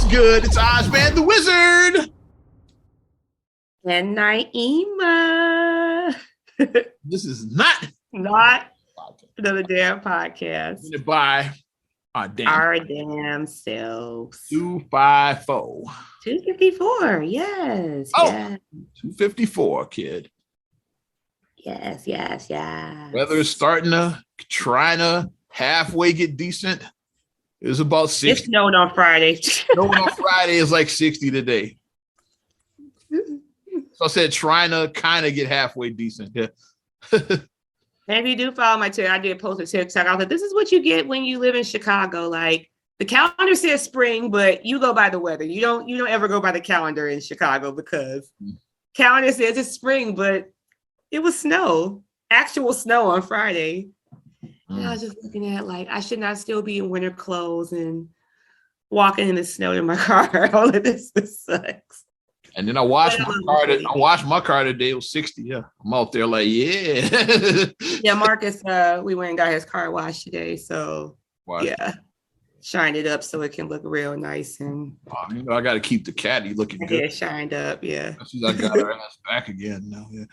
good? It's Ozman the Wizard. And Naima. This is not another damn podcast. By our damn selves. 254. 254. Yes. Oh, yes. 254, kid. Yes. Weather is trying to halfway get decent. It was about 60. It snowed on Friday. Snowing on Friday is like 60 today. So I said trying to kind of get halfway decent. Yeah. And if you do follow my TikTok, I did post a TikTok. I was like, this is what you get when you live in Chicago. Like the calendar says spring, but you go by the weather. You don't ever go by the calendar in Chicago because calendar says it's spring, but it was snow, actual snow on Friday. And I was just looking at like, I should not still be in winter clothes and walking in the snow in my car. All of this sucks. And then I washed my car today. It was 60. Yeah. I'm out there like, yeah. Yeah, Marcus, we went and got his car washed today. So yeah. Shined it up so it can look real nice. And I got to keep the caddy looking good. Yeah, shined up. Yeah. I got her ass back again now. Yeah.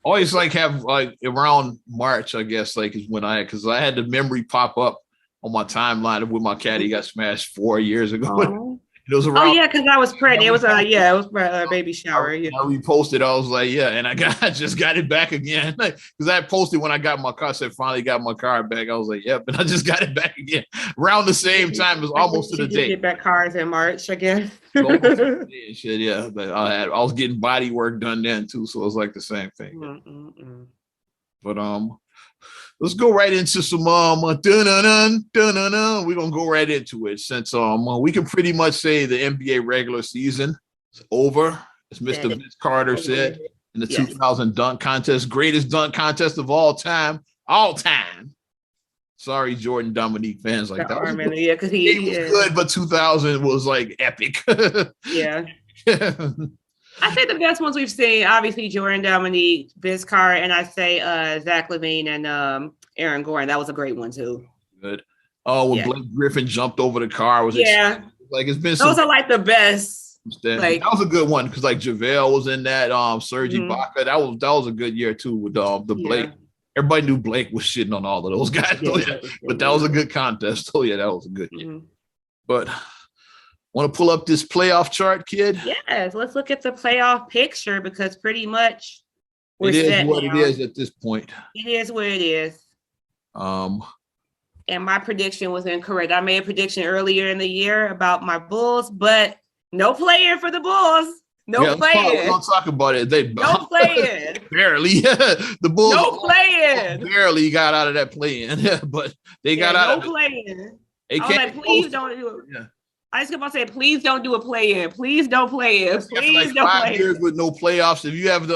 Always like have like around March, I guess, like is when because I had the memory pop up on my timeline of when my caddy got smashed 4 years ago. It was around. Oh yeah, because I was pregnant. It was a baby shower. Yeah. I reposted. I was like, yeah, and I just got it back again because I posted when I got my car. I said finally got my car back. I was like, yep, and I just got it back again around the same time. It was almost to the date. Get back cars in March again. Shit, yeah, but I was getting body work done then too, so it was like the same thing. But let's go right into some we're gonna go right into it since we can pretty much say the NBA regular season is over, as Mr. Vince Carter said in the 2000 dunk contest, greatest dunk contest of all time. Sorry, Jordan Dominique fans like that. Yeah, because he was good, but 2000 was like epic. Yeah. I say the best ones we've seen, obviously Jordan Dominique, Vince Carter, and I say Zach LaVine and Aaron Gordon. That was a great one too. Good. Oh, when Blake Griffin jumped over the car was like it's been. Those are like the best. Like, that was a good one because like JaVale was in that. Serge Ibaka. That was a good year too with the Blake. Everybody knew Blake was shitting on all of those guys, but that was a good contest. Oh yeah, that was a good year. But. Want to pull up this playoff chart, kid? Yes, let's look at the playoff picture because pretty much it is what it is at this point. It is what it is. And my prediction was incorrect. I made a prediction earlier in the year about my Bulls, but no playing for the Bulls. No playing. Don't talk about it. No playing. Barely. The Bulls. No playing. Barely got out of that play-in, but they got out of it. No playing. I was like, please don't do it. Yeah. I just kept on saying, please don't do a play-in. Please don't play in. Please don't play in. 5 years with no playoffs. If you have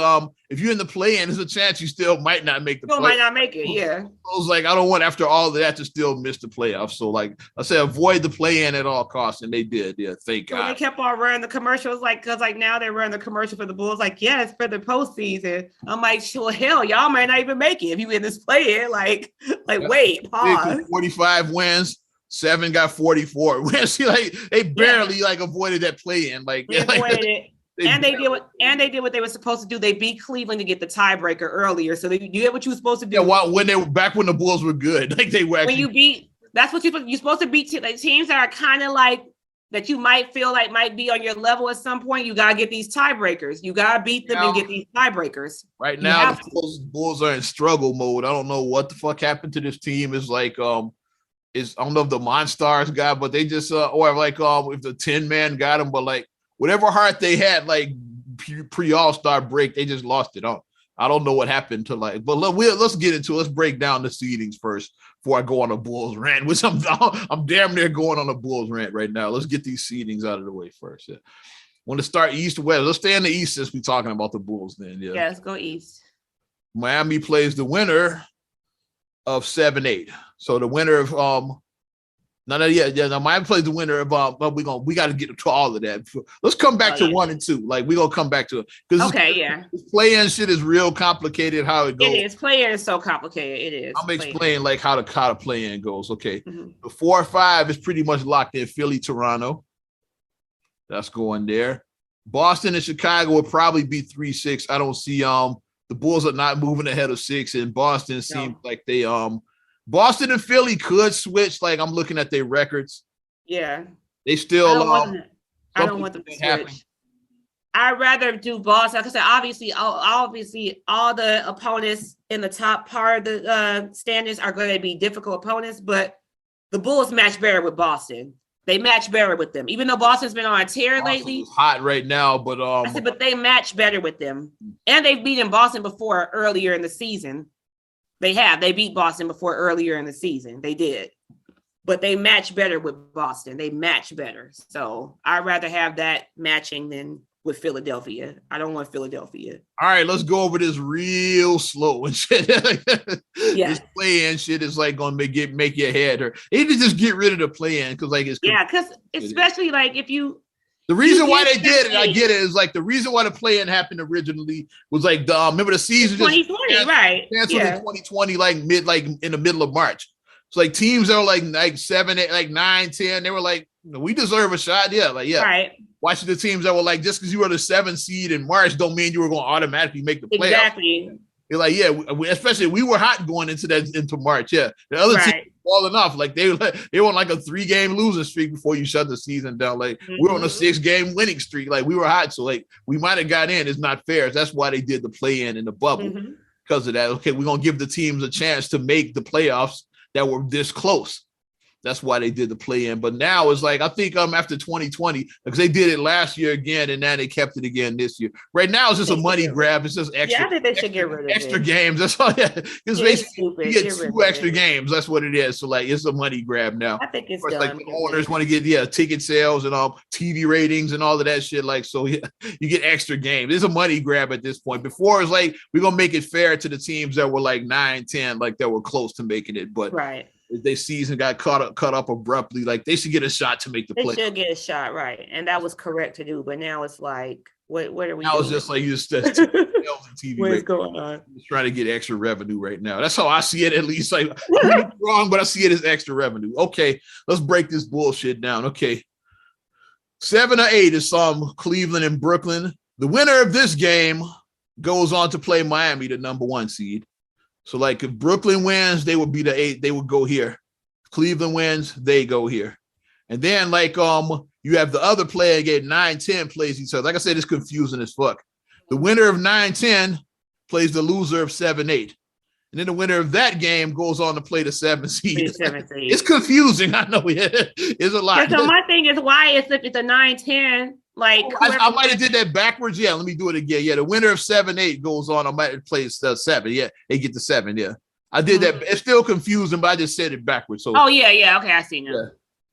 if you're in the play-in, there's a chance you still might not make the playoffs. Might not make it, yeah. I was like, I don't want after all of that to still miss the playoffs. So like I said, avoid the play-in at all costs, and they did. Yeah, thank God. They kept on running the commercials, because now they're running the commercial for the Bulls. Like, yes, for the postseason. I'm like, well, hell, y'all might not even make it if you in this play-in. Like wait, pause. 45 wins. 7 got 44. See, like they barely avoided that play-in. They avoided it. They did what they were supposed to do. They beat Cleveland to get the tiebreaker earlier. So you did what you were supposed to do. Yeah, when the Bulls were good, like they were. When you beat, that's what you're supposed to beat. Teams that are kind of like that you might feel like might be on your level at some point. You gotta get these tiebreakers. You gotta beat them and get these tiebreakers. Right now, the Bulls are in struggle mode. I don't know what the fuck happened to this team. It's like I don't know if the Monstars got, but they just or like if the 10-man got them, but like whatever heart they had, like pre-All-Star break, they just lost it on. I don't know what happened to but let's get into it. Let's break down the seedings first before I go on a Bulls rant, which I'm damn near going on a Bulls rant right now. Let's get these seedings out of the way first. Yeah. Want to start East or West? Let's stay in the East since we're talking about the Bulls then. Yeah, let's go East. Miami plays the winner of 7-8. So the winner of Miami plays the winner of but we got to get to all of that. Let's come back to 1 and 2. Like we're gonna come back to it because this play-in shit is real complicated. How it goes? It is. Play-in is so complicated. It is. I'm explaining like how the play-in goes. Okay, the 4 or 5 is pretty much locked in. Philly, Toronto. That's going there. Boston and Chicago would probably be 3-6. I don't see the Bulls are not moving ahead of 6, and Boston seems like they Boston and Philly could switch. Like I'm looking at their records. Yeah. They still I don't want them to switch. I'd rather do Boston because obviously all the opponents in the top part of the standings are going to be difficult opponents, but the Bulls match better with Boston. They match better with them, even though Boston's been on a tear lately. Hot right now, but I said, but they match better with them, and they've beaten Boston before earlier in the season. They beat Boston before earlier in the season. They did, but they match better with Boston. They match better, so I'd rather have that matching than with Philadelphia. I don't want Philadelphia. All right, let's go over this real slow and shit. This play-in shit is like gonna make your head hurt. They need to just get rid of the play-in because like it's because especially like if you. The reason why they did it, I get it, is like the reason why the play-in happened originally was like remember the season 2020, right? Canceled in 2020, like in the middle of March. So like teams that were like 7, 8, like 9, 10, they were like, we deserve a shot. Yeah, like right. Watching the teams that were like, just because you were the 7th seed in March don't mean you were going to automatically make the playoffs. Exactly. They're like, yeah, especially we were hot going into March. Yeah, the other team falling off. Like they were on like a 3-game losing streak before you shut the season down. Like we're on a 6-game winning streak. Like we were hot, so like we might have got in. It's not fair. That's why they did the play-in in the bubble because of that. Okay, we're gonna give the teams a chance to make the playoffs that were this close. That's why they did the play-in. But now it's like, I think after 2020, because they did it last year again, and now they kept it again this year. Right now, it's just a money grab. It's just extra. Yeah, I think they should get rid of extra games. That's all. Yeah, because basically you get 2 extra games. That's what it is. So like, it's a money grab now. I think it's done. Like the owners want to get ticket sales and TV ratings and all of that shit. Like so, yeah, you get extra games. It's a money grab at this point. Before it's like we're gonna make it fair to the teams that were like 9, 10, like that were close to making it, but their season got cut up abruptly. Like they should get a shot to make the play. They should get a shot, right? And that was correct to do. But now it's like, what are we? Now it's just like you just TV. What's going on? Just trying to get extra revenue right now. That's how I see it. At least like wrong, but I see it as extra revenue. Okay, let's break this bullshit down. Okay, 7 or 8 is Cleveland and Brooklyn. The winner of this game goes on to play Miami, the number 1 seed. So like if Brooklyn wins, they would be the 8, they would go here. Cleveland wins, they go here. And then like you have the other player again, 9-10 plays each other. Like I said, it's confusing as fuck. The winner of 9-10 plays the loser of 7-8. And then the winner of that game goes on to play the 7 seed. It's confusing. I know it's a lot. Yeah, so my thing is why it's a 9-10. Like I might have did that backwards. Yeah, let me do it again. Yeah, the winner of 7-8 goes on. I might have played 7. Yeah, they get the 7. Yeah, I did that. It's still confusing, but I just said it backwards. So yeah. Okay, I see now. Yeah.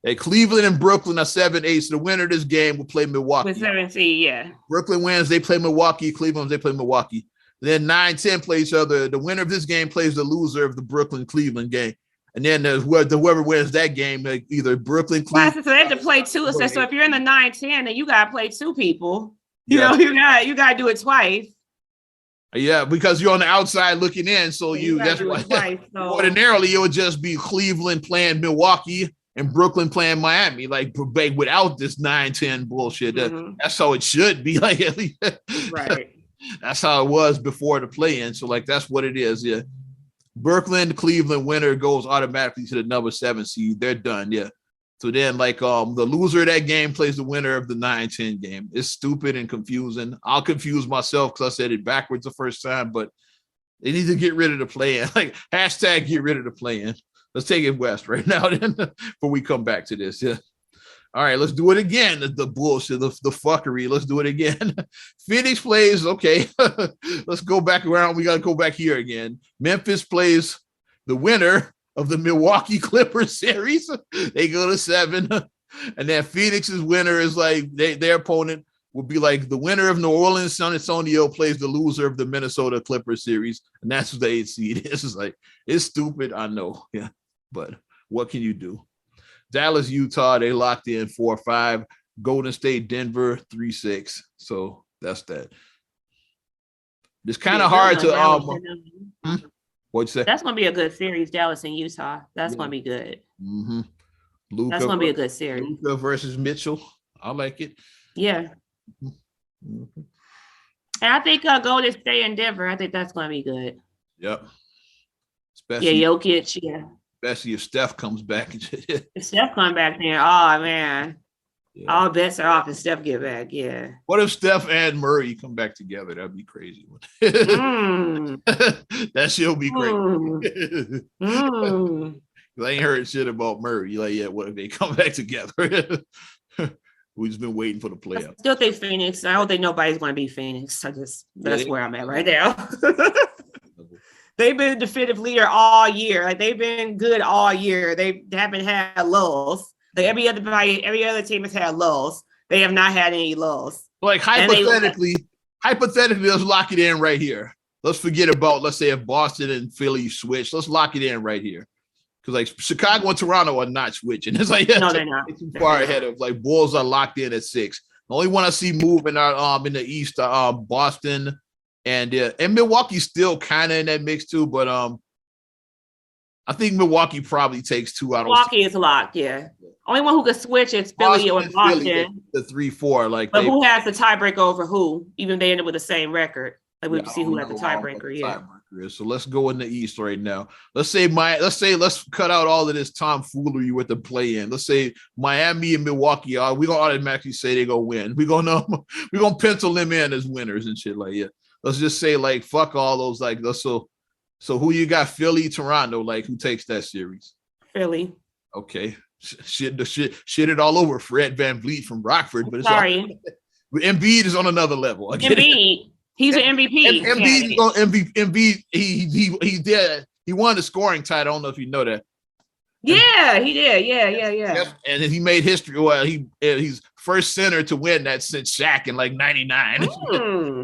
Hey, Cleveland and Brooklyn are 7-8. So the winner of this game will play Milwaukee. With 7 seed, yeah. Brooklyn wins, they play Milwaukee. Cleveland, they play Milwaukee. Then 9-10 play each other. The winner of this game plays the loser of the Brooklyn-Cleveland game. And then whoever wins that game, like either Brooklyn, Cleveland. So they have to play 2. So if you're in the 9-10, then you gotta play 2 people. You know, you gotta do it twice. Yeah, because you're on the outside looking in. So that's why twice, so. Ordinarily it would just be Cleveland playing Milwaukee and Brooklyn playing Miami, like without this 9-10 bullshit. That's how it should be. Like at least right. That's how it was before the play-in. So like that's what it is. Yeah. Brooklyn, Cleveland winner goes automatically to the number 7 seed. They're done. Yeah. So then like the loser of that game plays the winner of the 9-10 game. It's stupid and confusing. I'll confuse myself because I said it backwards the first time, but they need to get rid of the play-in. Like hashtag get rid of the play-in. Let's take it west right now then before we come back to this. Yeah. All right, let's do it again. The bullshit, the fuckery. Let's do it again. Phoenix plays, okay. Let's go back around. We got to go back here again. Memphis plays the winner of the Milwaukee Clippers series. They go to 7. And then Phoenix's winner is like their opponent will be like the winner of New Orleans, San Antonio plays the loser of the Minnesota Clippers series. And that's what the 8 seed is. It's like, it's stupid. I know. Yeah. But what can you do? Dallas, Utah, they locked in 4-5. Golden State, Denver, 3-6. So that's that. It's kind of hard to what'd you say? That's gonna be a good series, Dallas and Utah. That's gonna be good. Mm-hmm. Luka, that's gonna be a good series. Luka versus Mitchell. I like it. Yeah. Mhm. And I think Golden State and Denver, I think that's going to be good. Yep. Yeah, Especially, Jokic, yeah. especially if Steph comes back. If Steph come back there, oh, man. Yeah. All bets are off if Steph get back, yeah. What if Steph and Murray come back together? That'd be crazy. Mm. That shit'll be crazy. Mm. I ain't heard shit about Murray. Like, yeah, what if they come back together? We just been waiting for the I playoffs. still think Phoenix. I don't think nobody's going to be Phoenix. That's where I'm at right now. They've been the definitive leader all year. Like they've been good all year. They haven't had lulls. Like every other team has had lulls. They have not had any lulls. Like hypothetically, let's lock it in right here. Let's forget about, let's say, if Boston and Philly switch. Let's lock it in right here. Because like Chicago and Toronto are not switching. It's like no, they're not. Too far ahead of like Bulls are locked in at 6. The only one I see moving are in the East are Boston and Milwaukee's still kind of in that mix too. But I think Milwaukee probably takes 2 out of Milwaukee is locked, yeah. Only one who could switch is Philly or Boston. Philly, the 3-4, like. But who has the tiebreaker over who? Even they ended with the same record. Like we can see who had the tiebreaker. Yeah. So let's go in the East right now. Let's cut out all of this tomfoolery with the play-in. Let's say Miami and Milwaukee are. We're gonna automatically say they're gonna win. We're gonna pencil them in as winners and shit like that. Let's just say like fuck all those like. So who you got? Philly, Toronto. Like who takes that series? Philly. Okay. Shit it all over Fred VanVleet from Rockford, but it's sorry. Embiid is on another level. Embiid. He's an MVP. Embiid, he did. He won the scoring title. I don't know if you know that. Yeah, he did. Yeah. And he made history. Well, he's first center to win that since Shaq in like '99.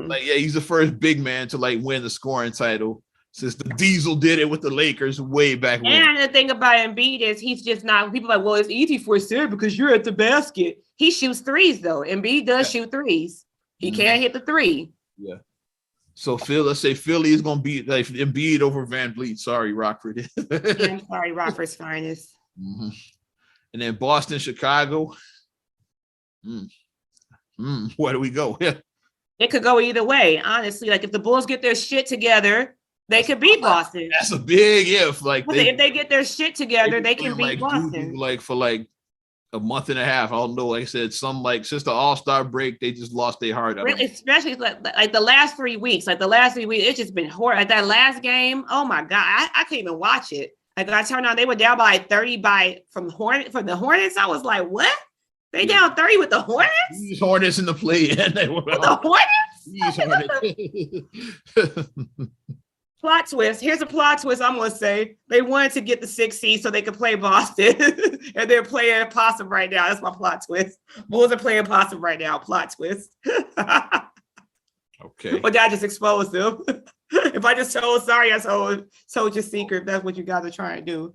Like, yeah, he's the first big man to like win the scoring title since the Diesel did it with the Lakers way back when. And the thing about Embiid is he's just not. People are like, well, it's easy for a center because you're at the basket. He shoots threes though. Embiid does shoot threes. He can't hit the 3. Yeah. So let's say Philly is gonna be like Embiid over VanVleet. Sorry, Rockford. I'm sorry, Rockford's finest. Mm-hmm. And then Boston, Chicago. Where do we go? Yeah. It could go either way, honestly. Like if the Bulls get their shit together, they could beat Boston. That's a big if. Like if they get their shit together, they can beat Boston. Like for like a month and a half. I don't know. Like I said, since the All-Star break, they just lost their heart. Really, especially like the last 3 weeks. Like the last 3 weeks, it's just been horrible. Like that last game, oh my God, I can't even watch it. Like I turned on, they were down by like 30 from the Hornets. I was like, what? They down 30 with the Hornets? These Hornets in the play-in. With the Hornets? Plot twist. Here's a plot twist I'm going to say. They wanted to get the 6th seed so they could play Boston. And they're playing possum right now. That's my plot twist. Bulls are playing possum right now. Plot twist. Okay. But that just exposed them. If I just I told your secret. If that's what you guys are trying to do.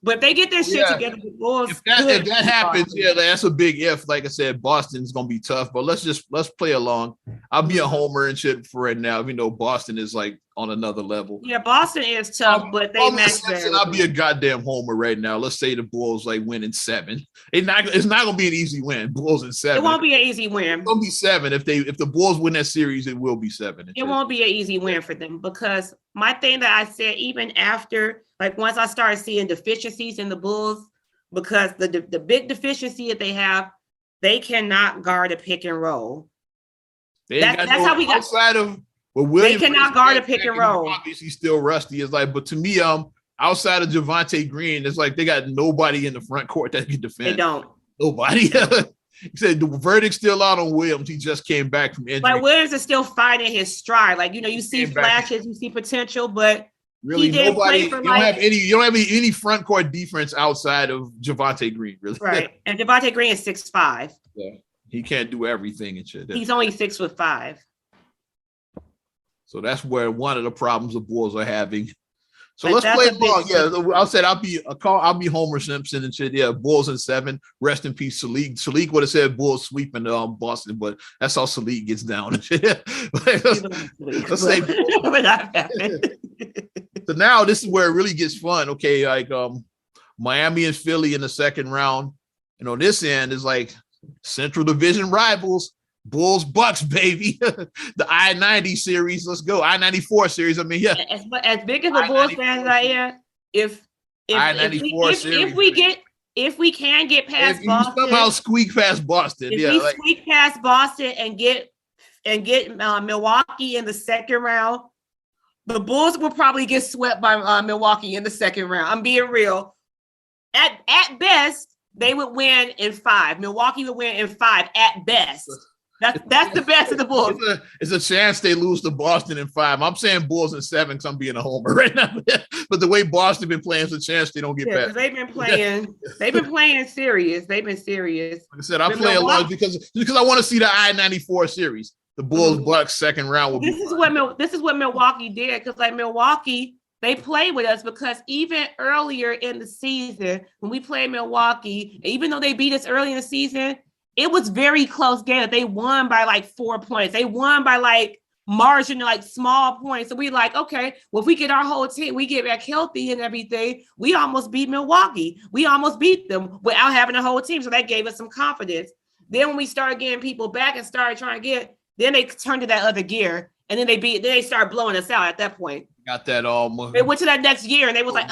But if they get their shit together, the Bulls. If that happens, that's a big if. Like I said, Boston's gonna be tough, but let's play along. I'll be a homer and shit for right now. Even though Boston is like on another level. Yeah, Boston is tough, but they match better. I'll be a goddamn homer right now. Let's say the Bulls like win in 7. It's not gonna be an easy win. Bulls in 7. It won't be an easy win. It's gonna be 7. If the Bulls win that series, it will be 7. It won't be an easy win for them because my thing that I said, even after, like once I started seeing deficiencies in the Bulls, because the big deficiency that they have, they cannot guard a pick and roll. That's how we got outside of. But Williams, they cannot guard a pick and roll. Obviously, still rusty. It's like, but to me, outside of Javonte Green, it's like they got nobody in the front court that can defend. They don't. Nobody. He said the verdict's still out on Williams. He just came back from injury. But Williams is still finding his stride. Like, you see flashes, you see potential, but really he didn't nobody. Play for you don't have any front court defense outside of Javonte Green, really. Right. And Javonte Green is 6'5". Yeah. He can't do everything and shit. He's only 6'5". So that's where one of the problems the Bulls are having. So let's play along. Yeah, I said I'll be Homer Simpson and shit. Yeah, Bulls in 7. Rest in peace, Salik. Salik would have said Bulls sweeping Boston, but that's how Salik gets down. Let's say. So now this is where it really gets fun. Okay, like Miami and Philly in the second round, and on this end is like Central Division rivals. Bulls, Bucks, baby. The I-90 series. Let's go. I-94 series. I mean, yeah. As big as a Bulls fan as I am, if we can get past Boston, somehow squeak past Boston, squeak past Boston and get Milwaukee in the second round, the Bulls will probably get swept by Milwaukee in the second round. I'm being real. At best, they would win in 5. Milwaukee would win in 5 at best. That's the best of the Bulls. It's a chance they lose to Boston in 5. I'm saying Bulls in 7 because I'm being a homer right now. But the way Boston been playing, it's a chance they don't get back. They've been playing. They've been playing serious. They've been serious. Like I said, I play a lot because I want to see the I-94 series. The Bulls Bucks second round will this is what Milwaukee did, because like Milwaukee, they played with us because even earlier in the season when we played Milwaukee, even though they beat us early in the season, it was very close game. They won by like 4 points. They won by like margin, like small points. So we like, okay, well, if we get our whole team, we get back healthy and everything, we almost beat Milwaukee. We almost beat them without having a whole team. So that gave us some confidence. Then when we started getting people back and started trying to then they turned to that other gear. And then they started blowing us out at that point. Got that all. They went to that next year and they was like,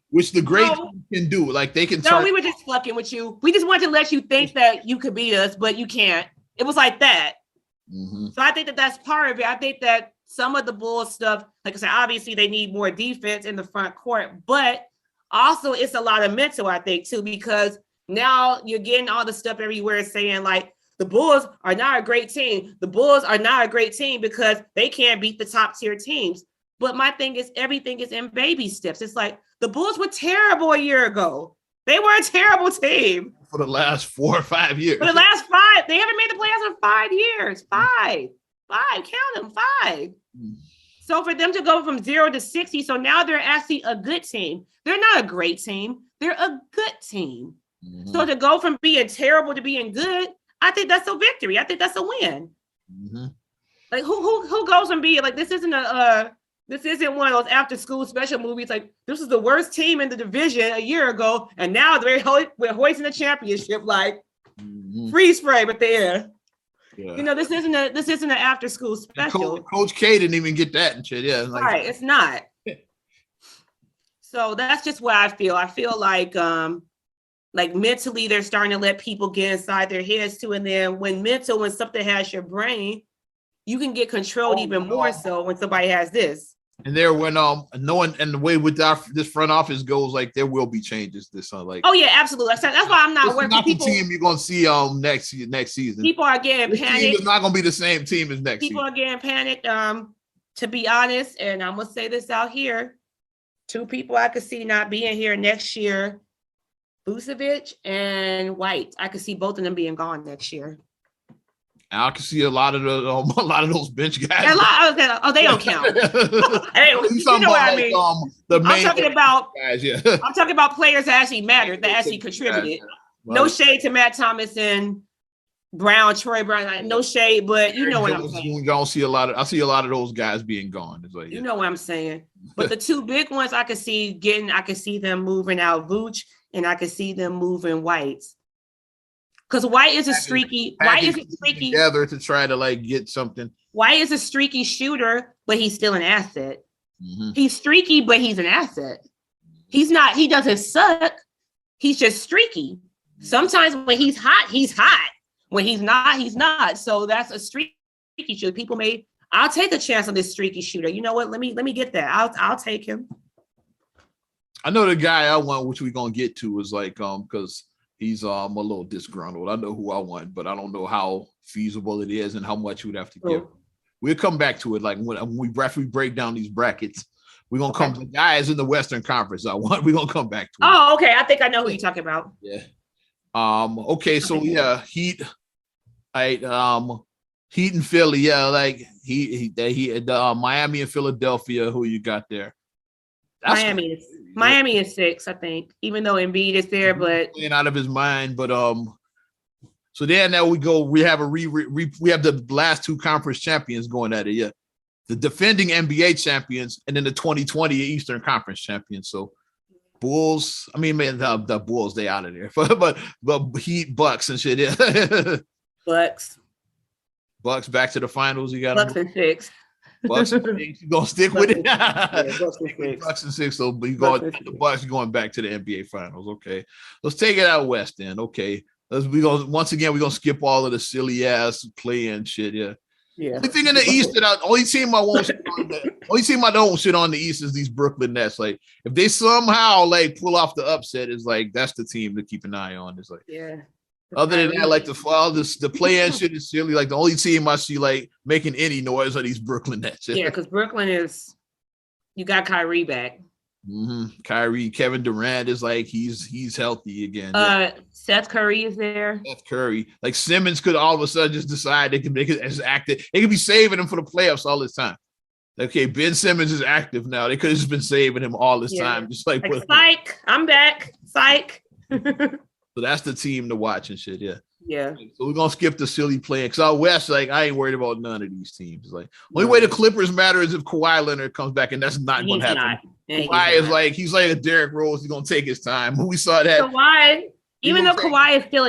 which the great can do. Like they can. No, we were just fucking with you. We just wanted to let you think that you could beat us, but you can't. It was like that. Mm-hmm. So I think that that's part of it. I think that some of the Bulls stuff, like I said, obviously they need more defense in the front court, but also it's a lot of mental, I think, too, because now you're getting all the stuff everywhere saying like, the Bulls are not a great team. The Bulls are not a great team because they can't beat the top tier teams. But my thing is everything is in baby steps. It's like the Bulls were terrible a year ago. They were a terrible team. For the last 4 or 5 years. For the last 5. They haven't made the playoffs in 5 years. 5. Count them, 5. So for them to go from 0 to 60, so now they're actually a good team. They're not a great team. They're a good team. Mm-hmm. So to go from being terrible to being good, I think that's a victory. I think that's a win. Mm-hmm. Like who goes and be like, this isn't one of those after school special movies. Like this is the worst team in the division a year ago, and now we're hoisting the championship. Like freeze frame at the end. Yeah. You know, this isn't an after school special. Coach K didn't even get that and shit. Yeah, like, right. It's not. So that's just what I feel. I feel like mentally, they're starting to let people get inside their heads too. And then when something has your brain, you can get controlled even more so when somebody has this. And there, when knowing and the way with this front office goes, like there will be changes this like. Oh yeah, absolutely. That's why I'm not worried. Not the team you're gonna see next season. People are getting panicked. Team is not gonna be the same team as next. People are getting panicked. To be honest, and I'm gonna say this out here, 2 people I could see not being here next year. Vucevic and White. I could see both of them being gone next year. I can see a lot of those bench guys. They don't count. Hey, you know what I mean. I'm talking about guys. Yeah. I'm talking about players that actually mattered, that actually contributed. No shade to Matt Thomas and Troy Brown. No shade, but you know what I'm saying. I see a lot of those guys being gone. It's like, you know what I'm saying. But the 2 big ones I could see them moving out Vooch. And I could see them moving White. Because White is a streaky together to try to like get something. White is a streaky shooter, but he's still an asset. Mm-hmm. He's streaky, but he's an asset. He doesn't suck. He's just streaky. Sometimes when he's hot, he's hot. When he's not, he's not. So that's a streaky shooter. I'll take a chance on this streaky shooter. You know what? Let me get that. I'll take him. I know the guy I want, which we're gonna get to, is like because he's a little disgruntled. I know who I want, but I don't know how feasible it is and how much we'd have to give. We'll come back to it. Like when we break down these brackets, we're gonna come to the guys in the Western Conference. We're gonna come back to it. Oh, okay. I think I know who you're talking about. Yeah. Okay. So yeah, Heat. Heat and Philly. Yeah, like Miami and Philadelphia. Who you got there? Miami is 6, I think, even though Embiid is there, but playing out of his mind. But so then now we have we have the last 2 conference champions going at it. Yeah, the defending NBA champions and then the 2020 Eastern Conference champions. So Bulls. I mean, man, the Bulls, they out of there. but Heat, Bucks, and shit. Yeah. Bucks. Bucks back to the finals. You got Bucks them. and 6. Bucks and 6. You gonna stick with it? Yeah, Bucks and 6. Bucks and 6. So you going the Bucks going back to the NBA finals. Okay. Let's take it out west then. Okay. We gonna once again we're gonna skip all of the silly ass play and shit. Yeah. Yeah. Only thing in the East only team I won't only team I don't shit on the East is these Brooklyn Nets. Like if they somehow like pull off the upset, is like that's the team to keep an eye on. It's like yeah. Other than that, like the play-in shit is silly. Like the only team I see like making any noise are these Brooklyn Nets. Yeah, because Brooklyn is you got Kyrie back. Mm-hmm. Kyrie, Kevin Durant is like he's healthy again. Seth Curry is there. Seth Curry, like Simmons could all of a sudden just decide they can make it as active. They could be saving him for the playoffs all this time. Okay, Ben Simmons is active now. They could have just been saving him all this time, just like psych. I'm back. Psych. So that's the team to watch and shit. Yeah. Yeah. So we're gonna skip the silly playing because out west, like I ain't worried about none of these teams. Like only way the Clippers matter is if Kawhi Leonard comes back, and that's not gonna happen. Kawhi is like he's like a Derrick Rose. He's gonna take his time. We saw that. Kawhi, even though Kawhi is still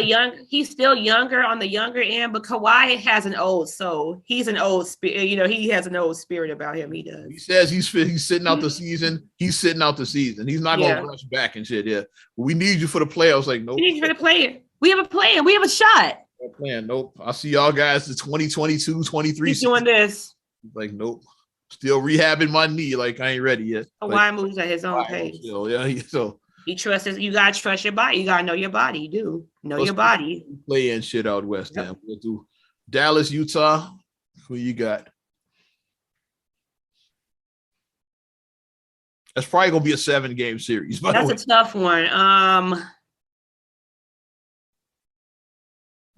he's still younger on the younger end, but Kawhi has an old soul. He's an old spirit. You know, he has an old spirit about him. He does. He says he's sitting out the season. He's sitting out the season. He's not gonna rush back and shit. Yeah, but we need you for the playoffs. Like nope. We need you for the play. We have a plan. We have a shot. No plan. Nope. I see y'all guys the 2022, 23. He's doing this. Like nope. Still rehabbing my knee. Like I ain't ready yet. Kawhi moves at his own pace. Still, yeah. So. You gotta trust your body. You gotta know your body. You do. Know your body. Play in shit out west. Yep. We'll do Dallas, Utah. Who you got? That's probably gonna be a 7-game series. That's a tough one.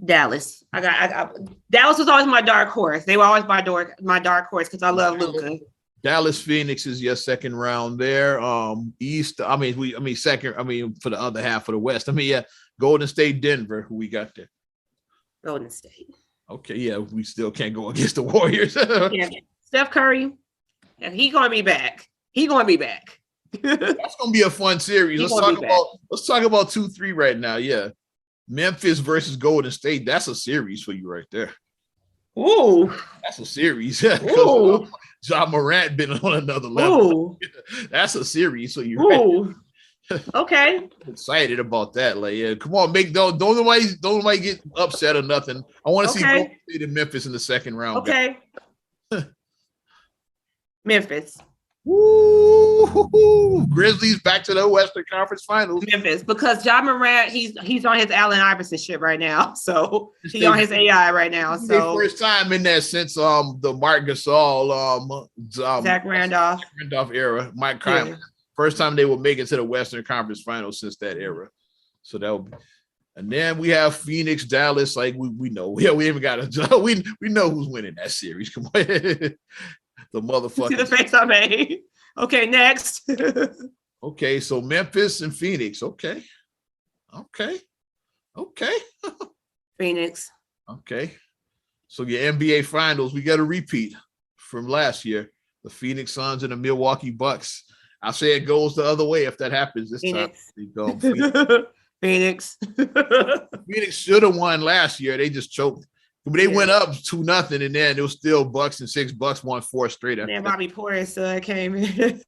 Dallas. I got Dallas was always my dark horse. They were always my dark horse because I love Luka. Dallas Phoenix is your second round there. East, second, for the other half of the West. Golden State, Denver, who we got there? Golden State. Okay, yeah, we still can't go against the Warriors. Yeah. Steph Curry, he's gonna be back. That's gonna be a fun series. Let's talk about 2-3 right now. Yeah. Memphis versus Golden State. That's a series for you right there. Ooh. That's a series. Ooh. Ja Morant been on another level. That's a series. So you right. Okay. Excited about that. Like, yeah, come on, don't nobody get upset or nothing. I want to see Golden State and Memphis in the second round. Okay. Memphis. Woo! Grizzlies back to the Western Conference Finals. Memphis, because Ja Morant, he's on his Allen Iverson shit right now. So he's on his AI right now. So first time in that since the Mark Gasol, Zach Randolph era. Mike Conley. First time they will make it to the Western Conference Finals since that era. So that would be. And then we have Phoenix, Dallas. Like we know. Yeah, we even got a we know who's winning that series. Come on. The motherfucker. See the face I made. Okay, next. Okay, so Memphis and Phoenix. Okay. Phoenix. Okay. So your NBA Finals, we got a repeat from last year. The Phoenix Suns and the Milwaukee Bucks. I'll say it goes the other way if that happens this Phoenix. time. Phoenix. Phoenix should have won last year. They just choked. But they went up 2-0, and then it was still Bucks and 6. Bucks won 4 straight. And then Bobby Portis came in.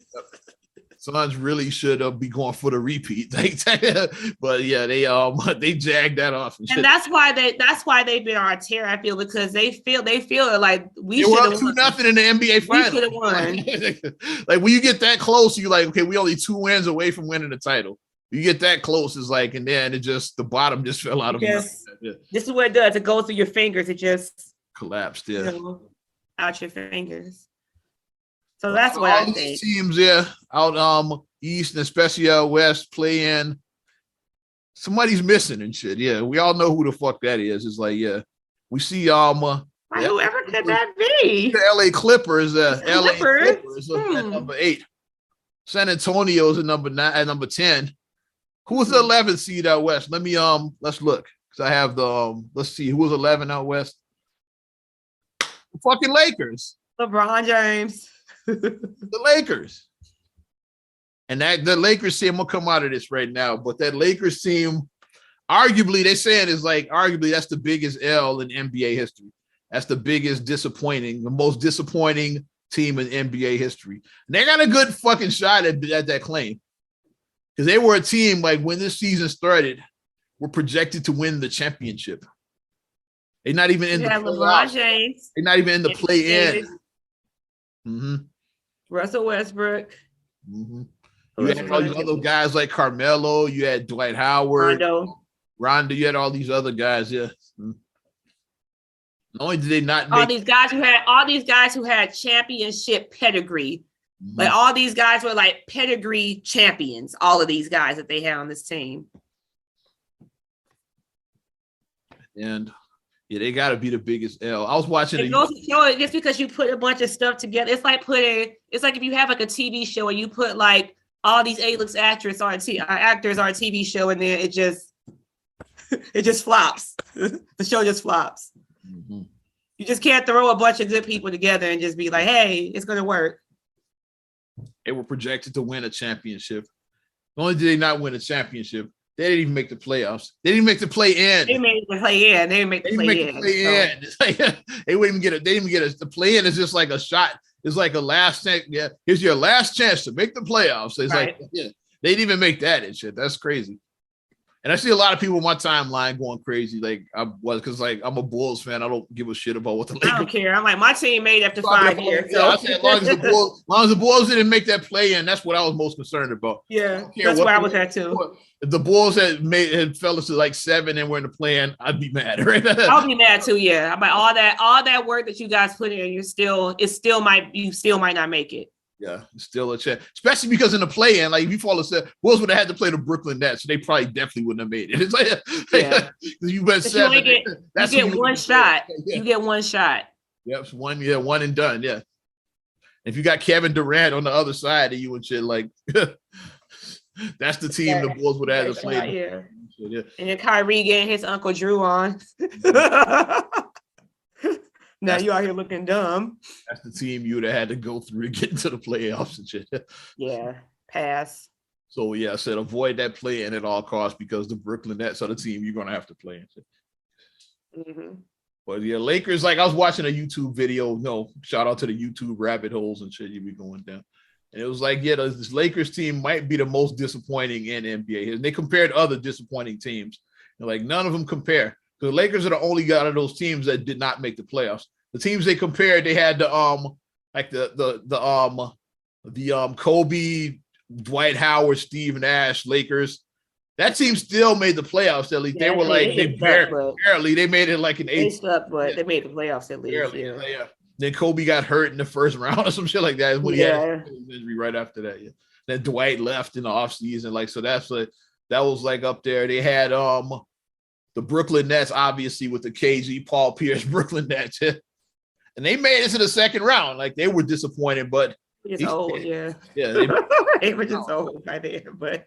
Suns really should be going for the repeat. But yeah, they jagged that off. And that's why they've been on a tear. I feel because they feel like we should have won 2-0 in the NBA Finals. We should have won. Like when you get that close, you're like, okay, we only 2 wins away from winning the title. You get that close, it's like, and then the bottom just fell out of This is what it does. It goes through your fingers. It just collapsed, out your fingers. So that's what I think. Teams, out east and especially out west play in. Somebody's missing and shit. Yeah, we all know who the fuck that is. It's like, we see whoever could that be? The LA Clippers. LA Clippers at number 8. San Antonio's at number 9, at number 10. Who was the 11th seed out west? Let me let's look because I have the let's see who was 11 out west. The fucking Lakers. LeBron James. The Lakers. And that the Lakers team, will come out of this right now, but that Lakers team, arguably, they're saying is like arguably that's the biggest L in NBA history. That's the biggest disappointing, the most disappointing team in NBA history. And they got a good fucking shot at that claim. Because they were a team like when this season started, were projected to win the championship. They're not even in the LeBron James. They're not even in the play-in. Mm-hmm. Russell Westbrook. Mm-hmm. You had all these other guys like Carmelo. You had Dwight Howard, Rondo. You had all these other guys. Yeah. Mm-hmm. Not only did they not all these guys who had championship pedigree. Mm-hmm. Like all these guys were like pedigree champions. All of these guys that they had on this team. And yeah, they got to be the biggest L. I was watching it. Goes to show just because you put a bunch of stuff together, it's like if you have like a TV show and you put like all these A-list actors on a TV show, and then it just flops. The show just flops. Mm-hmm. You just can't throw a bunch of good people together and just be like, hey, it's going to work. They were projected to win a championship. Not only did they not win a championship, they didn't even make the playoffs. They didn't make the play-in. They made the play-in. They didn't make the play-in. They wouldn't even get it. They didn't even get it. The play-in is just like a shot. It's like a last chance. Yeah, here's your last chance to make the playoffs. It's right. Like, yeah, they didn't even make that and shit. That's crazy. And I see a lot of people on my timeline going crazy. Like because like I'm a Bulls fan. I don't give a shit about what the Lakers. I don't care. I'm like, my team made after 5 years. So. Yeah, I said as long as the Bulls didn't make that play in, that's what I was most concerned about. Yeah, that's where I was at too. If the Bulls had fell to like 7 and were in the play-in, I'd be mad. Right? I'll be mad too. Yeah, I'm like all that work that you guys put in, you still might not make it. Yeah, it's still a chance, especially because in the play-in, like if you fall asleep, Bulls would have had to play the Brooklyn Nets, so they probably definitely wouldn't have made it. It's like, yeah, you bet 7. You get one shot. Yeah. You get one shot. Yep, one and done. Yeah. If you got Kevin Durant on the other side of you and shit, like that's the team the Bulls would have had to play. Yeah. And then Kyrie getting his Uncle Drew on. Now you out here looking dumb. That's the team you would have had to go through to get into the playoffs and shit. Yeah, pass. So yeah, I said avoid that play-in at all costs because the Brooklyn Nets are the team you're gonna have to play in. Mm-hmm. But yeah, Lakers. Like I was watching a YouTube video. No, shout out to the YouTube rabbit holes and shit you be going down. And it was like, yeah, this Lakers team might be the most disappointing in NBA. And they compared other disappointing teams. And like none of them compare. The Lakers are the only out of those teams that did not make the playoffs. The teams they compared, they had the Kobe, Dwight Howard, Steve Nash Lakers. That team still made the playoffs. At least they were like they barely they made it like an 8. They slept, but they made the playoffs at least. Barely, yeah. Then Kobe got hurt in the first round or some shit like that. When he had his injury right after that. Yeah. Then Dwight left in the offseason. Like so, that was like up there. They had the Brooklyn Nets, obviously, with the KG, Paul Pierce, Brooklyn Nets. And they made it to the second round. Like, they were disappointed, but... It's old, yeah. Yeah. They were just old right there, but...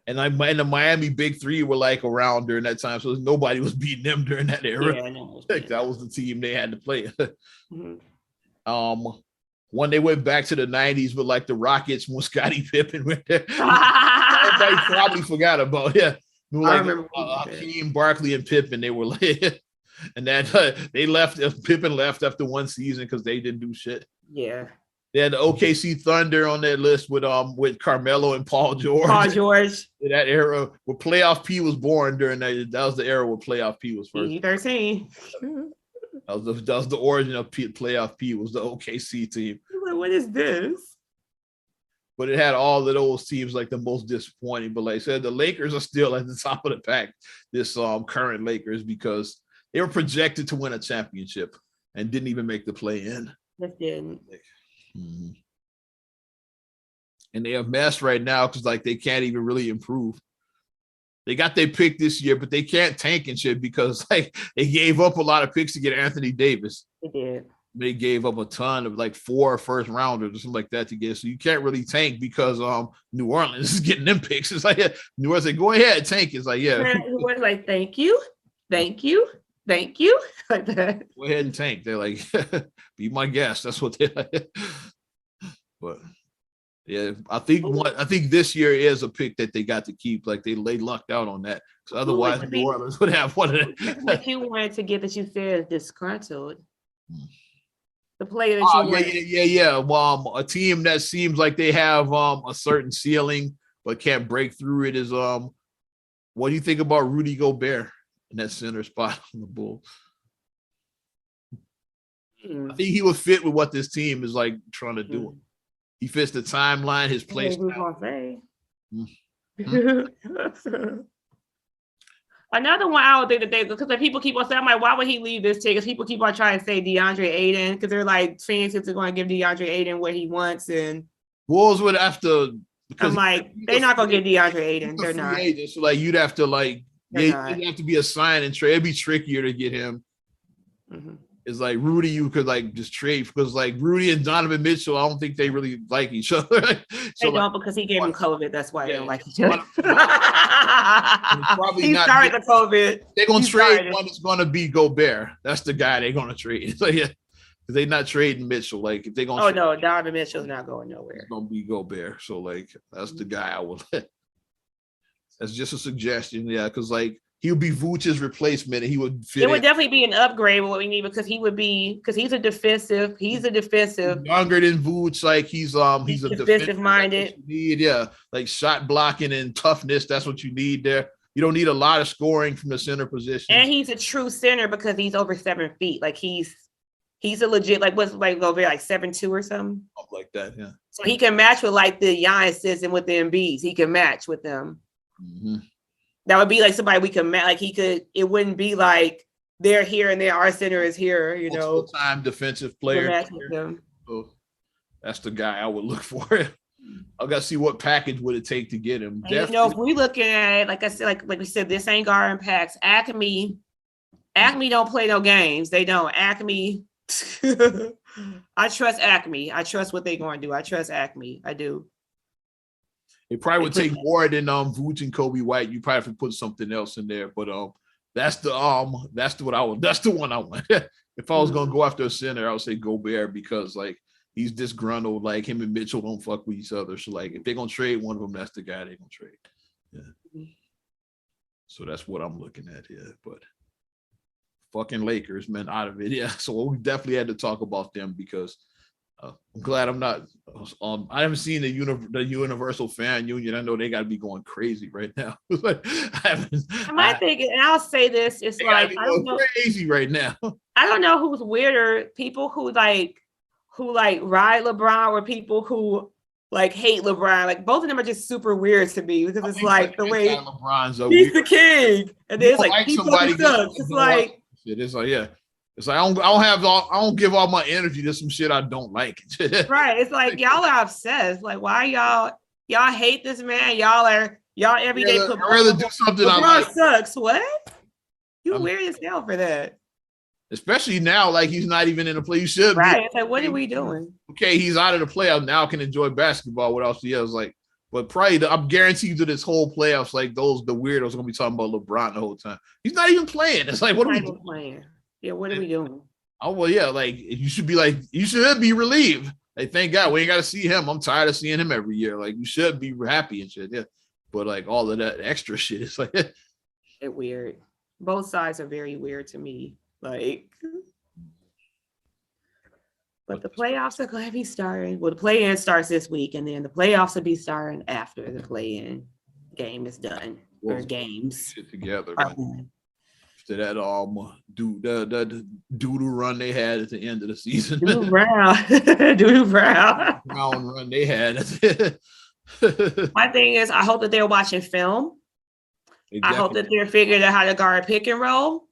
And the Miami Big Three were, like, around during that time, so nobody was beating them during that era. Yeah, I know. That was the team they had to play. Mm-hmm. When they went back to the 90s with, like, the Rockets when Scottie Pippen went there. Everybody probably forgot about, yeah. Like, I remember Hakeem, Barkley, and Pippen, they were like, and that they left. Pippen left after one season because they didn't do shit. Yeah, they had the OKC Thunder on their list with Carmelo and Paul George. In that era where Playoff P was born during that. That was the era where Playoff P was first. 13. That was the origin of Playoff P was the OKC team. Like, what is this? But it had all of those teams like the most disappointing. But like I said, the Lakers are still at the top of the pack, this current Lakers, because they were projected to win a championship and didn't even make the play-in. They didn't. Mm-hmm. And they're a mess right now because like they can't even really improve. They got their pick this year, but they can't tank and shit because like they gave up a lot of picks to get Anthony Davis. They did. They gave up a ton of like 4 first rounders or something like that to get. So you can't really tank because New Orleans is getting them picks. It's like, yeah, New Orleans like, go ahead, tank. It's like, yeah. New Orleans like, thank you. Like that. Go ahead and tank. They're like, be my guest. That's what they like. But Yeah, I think this year is a pick that they got to keep. Like they lucked out on that. So otherwise, New Orleans would have one of them. What you wanted to get that you said is disgruntled. The player that you wanted. Yeah. A team that seems like they have a certain ceiling but can't break through it is what do you think about Rudy Gobert in that center spot on the Bulls? I think he would fit with what this team is like trying to do. He fits the timeline, his play style. Another one I don't think that they, because like people keep on saying, I'm like, why would he leave this team? Because people keep on trying to say DeAndre Ayton, because they're like, Phoenix is going to give DeAndre Ayton what he wants, and Bulls would have to. Because I'm like, they're not going to get DeAndre Ayton. They're not. Agent, so like, you'd have to it'd have to be a sign and trade. It'd be trickier to get him. Mm-hmm. It's like Rudy, you could like just trade because like Rudy and Donovan Mitchell, I don't think they really like each other. So they don't because he gave him COVID. That's why they don't like each other. Probably he started the COVID. They're gonna trade one that's gonna be Gobert. That's the guy they're gonna trade. So yeah, they're not trading Mitchell. Like if they're gonna. Oh no, Donovan Mitchell's not going nowhere. It's gonna be Gobert. So like that's the guy I would. That's just a suggestion, yeah, because like. He would be Vooch's replacement, and he would fit. It would definitely be an upgrade with what we need because he's a defensive. He's a defensive. Younger than Vooch, like he's a defensive minded. Yeah, like shot blocking and toughness. That's what you need there. You don't need a lot of scoring from the center position. And he's a true center because he's over 7 feet. Like he's a legit what's like over like 7'2" or something. Like that, yeah. So he can match with like the Giannis's and with the Embiids. He can match with them. Mm-hmm. That would be like somebody we could match. Like he could. It wouldn't be like they're here and our center is here. You know, full-time defensive player. So that's the guy I would look for. I got to see what package would it take to get him. You know, if we looking at it, like I said, like we said, this ain't guard impacts. Acme don't play no games. They don't. Acme. I trust Acme. I trust what they're going to do. I trust Acme. I do. It probably would take more than Vooch and Kobe White. You probably have to put something else in there, but that's the one I want. If I was gonna go after a center, I would say Gobert because like he's disgruntled. Like him and Mitchell don't fuck with each other. So like if they're gonna trade one of them, that's the guy they're gonna trade. Yeah. So that's what I'm looking at here. But fucking Lakers, man, out of it. Yeah. So we definitely had to talk about them because. I'm glad I'm not. I haven't seen the Universal Fan Union. I know they got to be going crazy right now. My thing, and I'll say this: it's like I don't know, crazy right now. I don't know who's weirder: people who ride LeBron, or people who like hate LeBron. Like both of them are just super weird to me because it's like the way LeBron's he's the king, and then it's like he fucking sucks. It's like it's like yeah. It's like I don't give all my energy to some shit I don't like. Right. It's like y'all are obsessed. Like why y'all hate this man? Y'all every day put I'd rather do something LeBron I like. Sucks. What? You weird as hell for that. Especially now, like he's not even in the play. You should right. It's like, what are we doing? Okay, he's out of the playoffs now. Can enjoy basketball. What else? Yeah, it's like, but probably I'm guaranteed to this whole playoffs, like the weirdos are gonna be talking about LeBron the whole time. He's not even playing. It's like, what are we doing? Playing? Yeah, what are we doing? Oh well, yeah, like you should be relieved. Like, thank God we ain't got to see him. I'm tired of seeing him every year. Like, you should be happy and shit. Yeah, but like all of that extra shit, it's like it's weird. Both sides are very weird to me. Like, but the playoffs are going to be starting. Well, the play-in starts this week, and then the playoffs will be starting after the play-in game is done. Or games shit together. To that the doo-doo run they had at the end of the season. Doo-doo Brown run they had. My thing is, I hope that they're watching film. Exactly. I hope that they're figuring out how to guard pick and roll.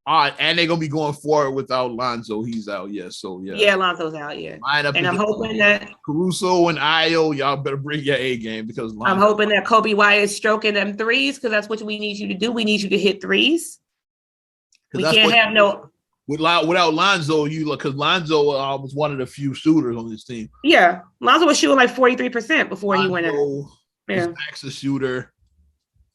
And they're gonna be going forward without Lonzo. He's out, yeah. So yeah. Yeah, Lonzo's out, yeah. And I'm hoping that Caruso and Ayo, y'all better bring your A game because I'm hoping that Kobe White is stroking them threes because that's what we need you to do. We need you to hit threes. We can't have no without Lonzo. You look because Lonzo was one of the few shooters on this team. Yeah, Lonzo was shooting like 43% before he went out. Yeah, Max a shooter.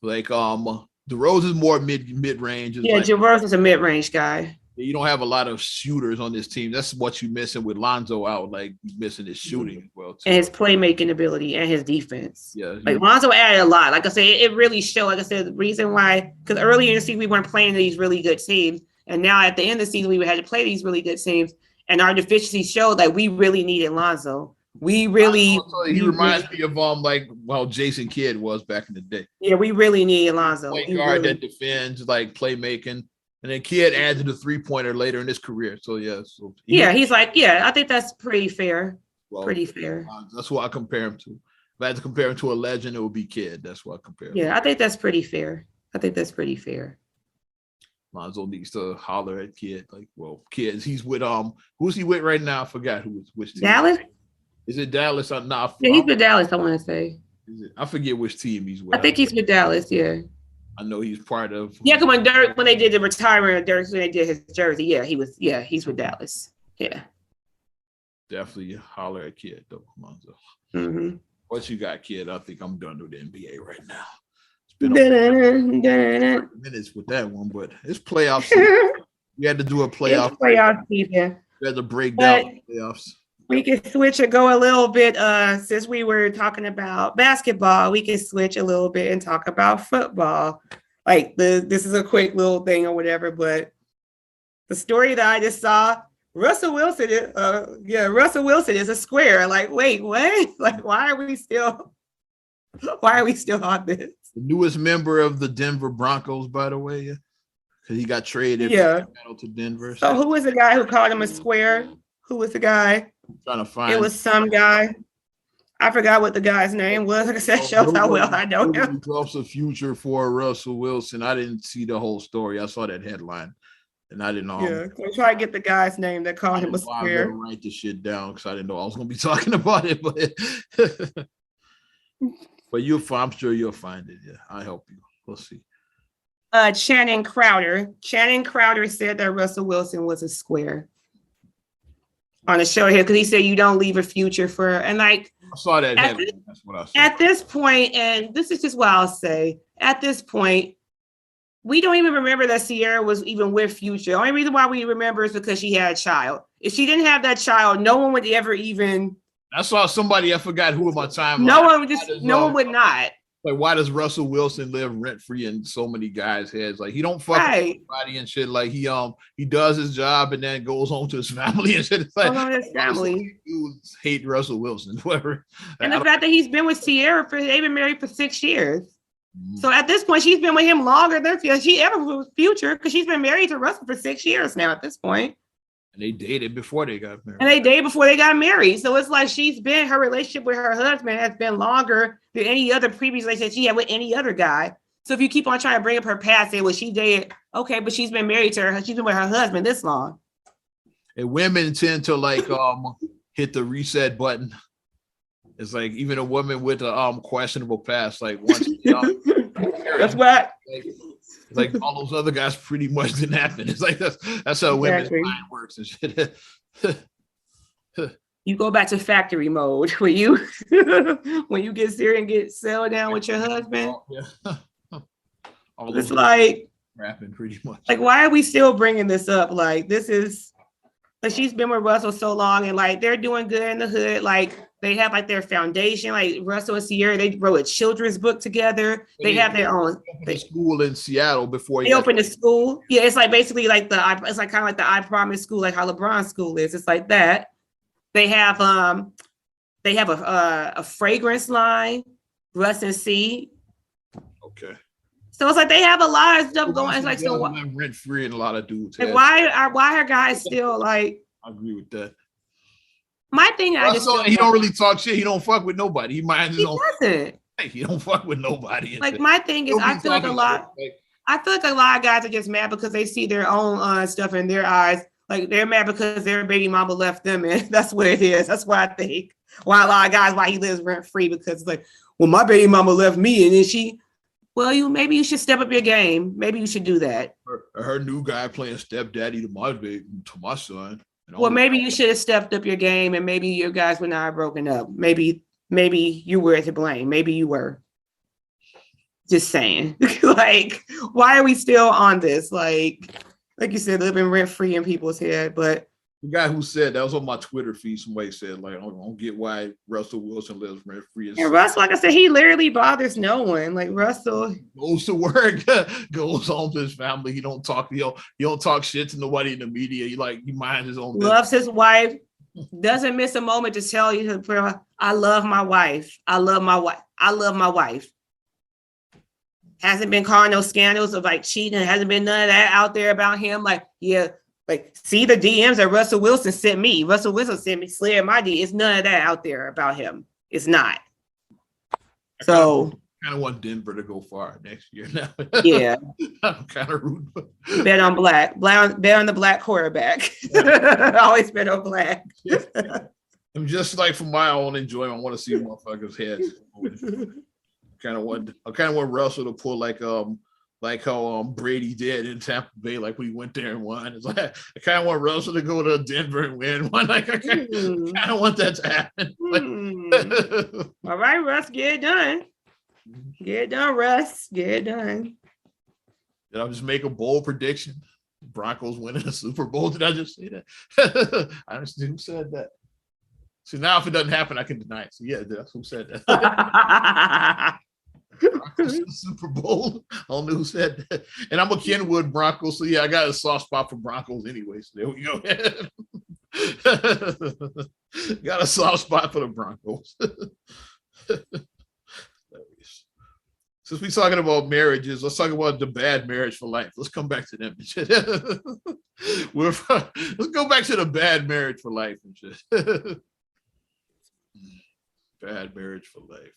Like DeRozan is more mid range. Yeah, DeRozan's a mid range guy. You don't have a lot of shooters on this team. That's what you're missing with Lonzo out. Like, you're missing his shooting as well, too. And his playmaking ability and his defense. Yeah. Like, Lonzo added a lot. Like I said, it really showed. Like I said, the reason why, because earlier in the season, we weren't playing these really good teams. And now at the end of the season, we had to play these really good teams. And our deficiency showed that we really needed Lonzo. He reminds me of like how Jason Kidd was back in the day. Yeah, we really needed Lonzo. Point guard that defends, like playmaking. And then Kidd added the 3-pointer later in his career. So, yeah. He's like, I think that's pretty fair. Well, pretty fair. That's what I compare him to. If I had to compare him to a legend, it would be Kidd. That's what I compare him to. I think that's pretty fair. Lonzo needs to holler at Kidd. Like, well, Kidd, he's with who's he with right now? I forgot which team. Dallas? Is it Dallas or not? Yeah, he's with Dallas, I want to say. I forget which team he's with. I think he's with Dallas, yeah. I know he's part of. Yeah, come on, Dirk, when they did the retirement of Dirk, when they did his jersey, he's with Dallas. Yeah. Definitely holler at Kidd, though, Lonzo. Mm-hmm. What you got, Kidd? I think I'm done with the NBA right now. It's been 30 minutes with that one, but it's playoffs. We had to do a playoff. It's playoff season. We had to break down the playoffs. We can switch and go a little bit. Since we were talking about basketball, we can switch a little bit and talk about football. Like this is a quick little thing or whatever, but the story that I just saw, Russell Wilson is a square. Like, wait, what? Like, why are we still on this? The newest member of the Denver Broncos, by the way, because he got traded to Denver. So who was the guy who called him a square? Who was the guy? I'm trying to find. It was some guy. I forgot what the guy's name was. Like I said, shows how well I know him. Drops a future for Russell Wilson. I didn't see the whole story. I saw that headline, and I didn't know. I'm trying to get the guy's name that called him a square. I'm gonna write this shit down because I didn't know I was gonna be talking about it, but I'm sure you'll find it. Yeah, I'll help you. We'll see. Channing Crowder said that Russell Wilson was a square on the show here because he said you don't leave a future for, and like I saw that. That's what I said. At this point, and this is just what I'll say. At this point, we don't even remember that Sierra was even with Future. The only reason why we remember is because she had a child. If she didn't have that child, no one would ever even. I saw somebody. I forgot who in my timeline. No one would not. Like, why does Russell Wilson live rent free in so many guys' heads? Like, he don't fuck with anybody and shit. Like, he does his job and then goes home to his family and shit. It's like, his family. Dudes hate Russell Wilson, whoever. And the fact that he's been with Sierra they've been married for 6 years. Mm-hmm. So at this point, she's been with him longer than she ever was with Future because she's been married to Russell for 6 years now. At this point. And they dated before they got married. So it's like her relationship with her husband has been longer than any other previous relationship she had with any other guy. So if you keep on trying to bring up her past, say, well, she dated, okay, but she's been married to her. She's been with her husband this long. And women tend to like hit the reset button. It's like even a woman with a questionable past, like once that's what. It's like all those other guys pretty much didn't happen. It's like that's how women's mind works and shit. You go back to factory mode when you get serious and get settled down with your husband. Yeah. It's like rapping pretty much. Like, why are we still bringing this up? Like, this is like she's been with Russell so long, and like they're doing good in the hood. Like they have like their foundation. Like Russell and Sierra, they wrote a children's book together. They have their own school in Seattle before they opened a school. Yeah, it's like basically like it's like kind of like the I Promise school, like how LeBron's school is. It's like that. They have a fragrance line, Russ and C. Okay. So it's like they have a lot of stuff going. It's like so rent free and a lot of dudes. Like why are guys still like? I agree with that. My thing, he don't really talk shit. He don't fuck with nobody. He minds his own. Doesn't. He don't fuck with nobody. Like my thing is, I feel like a lot of guys are just mad because they see their own stuff in their eyes. Like they're mad because their baby mama left them, and that's what it is. That's what I think. Why a lot of guys, why he lives rent free, because it's like, well, my baby mama left me, and then she. Well, maybe you should step up your game. Maybe you should do that. Her new guy playing stepdaddy to my son. Well, maybe you should have stepped up your game, and maybe your guys would not have broken up. Maybe you were to blame. Maybe you were. Just saying. Like, why are we still on this? Like, like you said, living rent free in people's head. But the guy who said that was on my Twitter feed. Somebody said, like, I don't get why Russell Wilson lives rent free. And Russell, like I said, he literally bothers no one. Like Russell goes to work, goes home to his family. He don't talk, he don't talk shit to nobody in the media. He minds his own business. Loves his wife, doesn't miss a moment to tell you, I love my wife. I love my wife. I love my wife. Hasn't been calling no scandals of like cheating. Hasn't been none of that out there about him. Like, yeah. Like, see the DMs that Russell Wilson sent me. Russell Wilson sent me, slid my D. It's none of that out there about him. It's not. So kind of want Denver to go far next year now. Yeah. I'm kind of rooting. Bet on black. Bet on the black quarterback. Always bet on black. I'm just like for my own enjoyment, I want to see motherfuckers' heads. I kind of want Russell to pull like how Brady did in Tampa Bay, like we went there and won. It's like I kind of want Russell to go to Denver and win one. Like I kind of want that to happen. All right, Russ, get it done. Get it done, Russ. Get it done. Did I just make a bold prediction? Broncos winning the Super Bowl. Did I just say that? I understand who said that. So now if it doesn't happen, I can deny it. So yeah, that's who said that. Super Bowl. I don't know who said that. And I'm a Kenwood Broncos, so yeah, I got a soft spot for Broncos anyway. So there we go. Got a soft spot for the Broncos. Since we're talking about marriages, let's talk about the bad marriage for life. Let's come back to them. Let's go back to the bad marriage for life and shit. Bad marriage for life.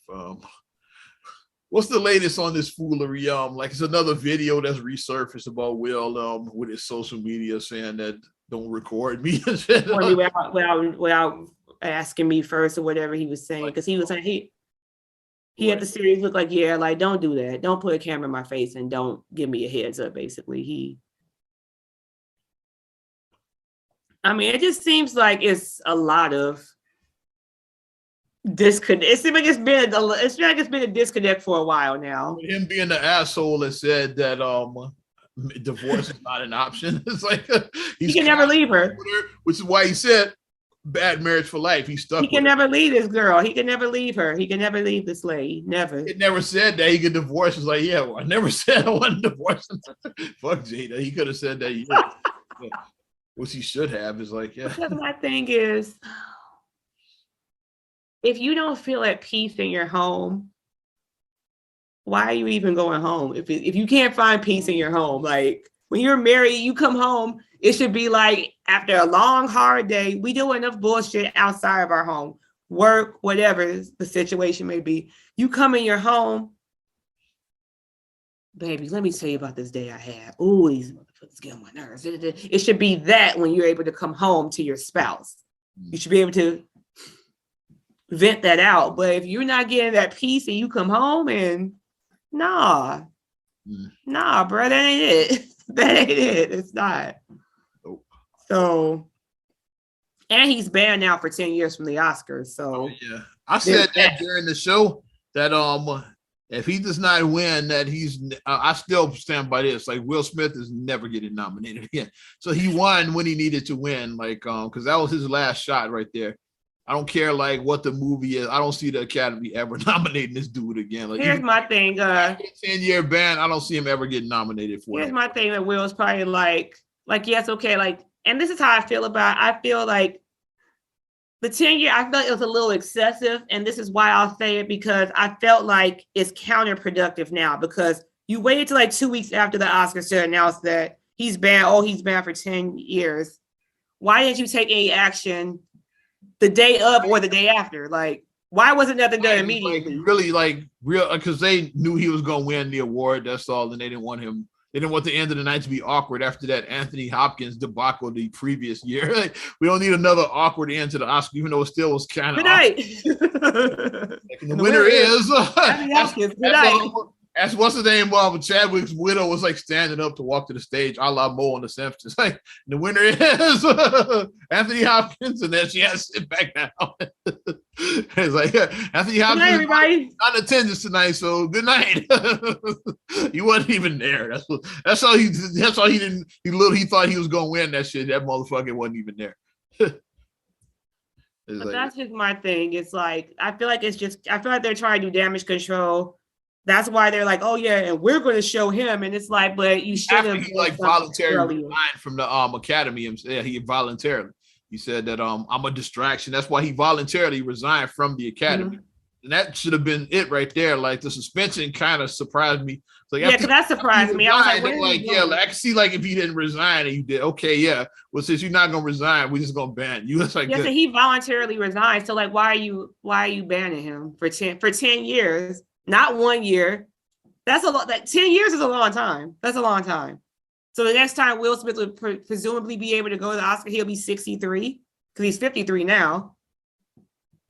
What's the latest on this foolery? Like it's another video that's resurfaced about Will with his social media saying that don't record me and shit. Without asking me first or whatever he was saying, because he was like he had the series look like, yeah, like don't do that. Don't put a camera in my face and don't give me a heads up, basically. It just seems like it's a lot of disconnect. It seems like it's been a disconnect for a while now. Him being the asshole that said that divorce is not an option. It's like he can never leave her, which is why he said bad marriage for life. He's stuck. He can never leave this girl. He can never leave her. He can never leave this lady. Never. It never said that he could divorce. It's like, yeah, well, I never said I wanted to divorce him. Fuck Jada. He could have said that. Yeah. Which he should have. Is like, yeah. Because my thing is, if you don't feel at peace in your home, why are you even going home? If you can't find peace in your home, like when you're married, you come home, it should be like after a long, hard day, we do enough bullshit outside of our home, work, whatever the situation may be. You come in your home, baby, let me tell you about this day I had. Oh, these motherfuckers get on my nerves. It should be that when you're able to come home to your spouse. You should be able to vent that out. But if you're not getting that peace and you come home and nah, bro, that ain't it. That ain't it. It's not. Nope. So, and he's banned now for 10 years from the Oscars. So yeah, I said that during the show that if he does not win, that I still stand by this. Like Will Smith is never getting nominated again. So he won when he needed to win, like because that was his last shot right there. I don't care like what the movie is. I don't see the Academy ever nominating this dude again. Like, here's my thing. 10-year ban. I don't see him ever getting nominated for it. Here's my thing that Will's probably like yes, okay, like, and this is how I feel about it. I feel like the 10-year, I felt it was a little excessive, and this is why I'll say it, because I felt like it's counterproductive now, because you waited till like 2 weeks after the Oscars to announce that he's banned. Oh, he's banned for 10 years. Why didn't you take any action the day of or the day after? Like, why wasn't nothing done immediately? Like, really, like, real, because they knew he was going to win the award. That's all. And they didn't want him. They didn't want the end of the night to be awkward after that Anthony Hopkins debacle the previous year. Like, we don't need another awkward end to the Oscar, even though it still was kind of. Good night. Like, the winner is. Anthony Hopkins. Good night. That's what's the name of Chadwick's widow was like standing up to walk to the stage, a la Mo on The Simpsons. Like, the winner is Anthony Hopkins, and then she has to sit back down. It's like, yeah, Anthony Good night, Hopkins everybody. not in attendance tonight, so good night. He wasn't even there. That's all he didn't. He thought he was gonna win that shit. That motherfucker wasn't even there. But like, that's just my thing. It's like I feel like they're trying to do damage control. That's why they're like, oh yeah, and we're going to show him. And it's like, but you should have like voluntarily resigned from the academy. Yeah, he voluntarily. He said that I'm a distraction. That's why he voluntarily resigned from the academy. Mm-hmm. And that should have been it right there. Like the suspension kind of surprised me. So yeah, because that surprised me. I was like yeah, like, I can see like if he didn't resign and you did, okay, yeah. Well, since you're not gonna resign, we're just gonna ban you. It's like yeah, so he voluntarily resigned. So like, why are you banning him for 10 years? Not 1 year. That's a lot. That 10 years is a long time. That's a long time. So the next time Will Smith would presumably be able to go to the Oscar, he'll be 63 because he's 53 now.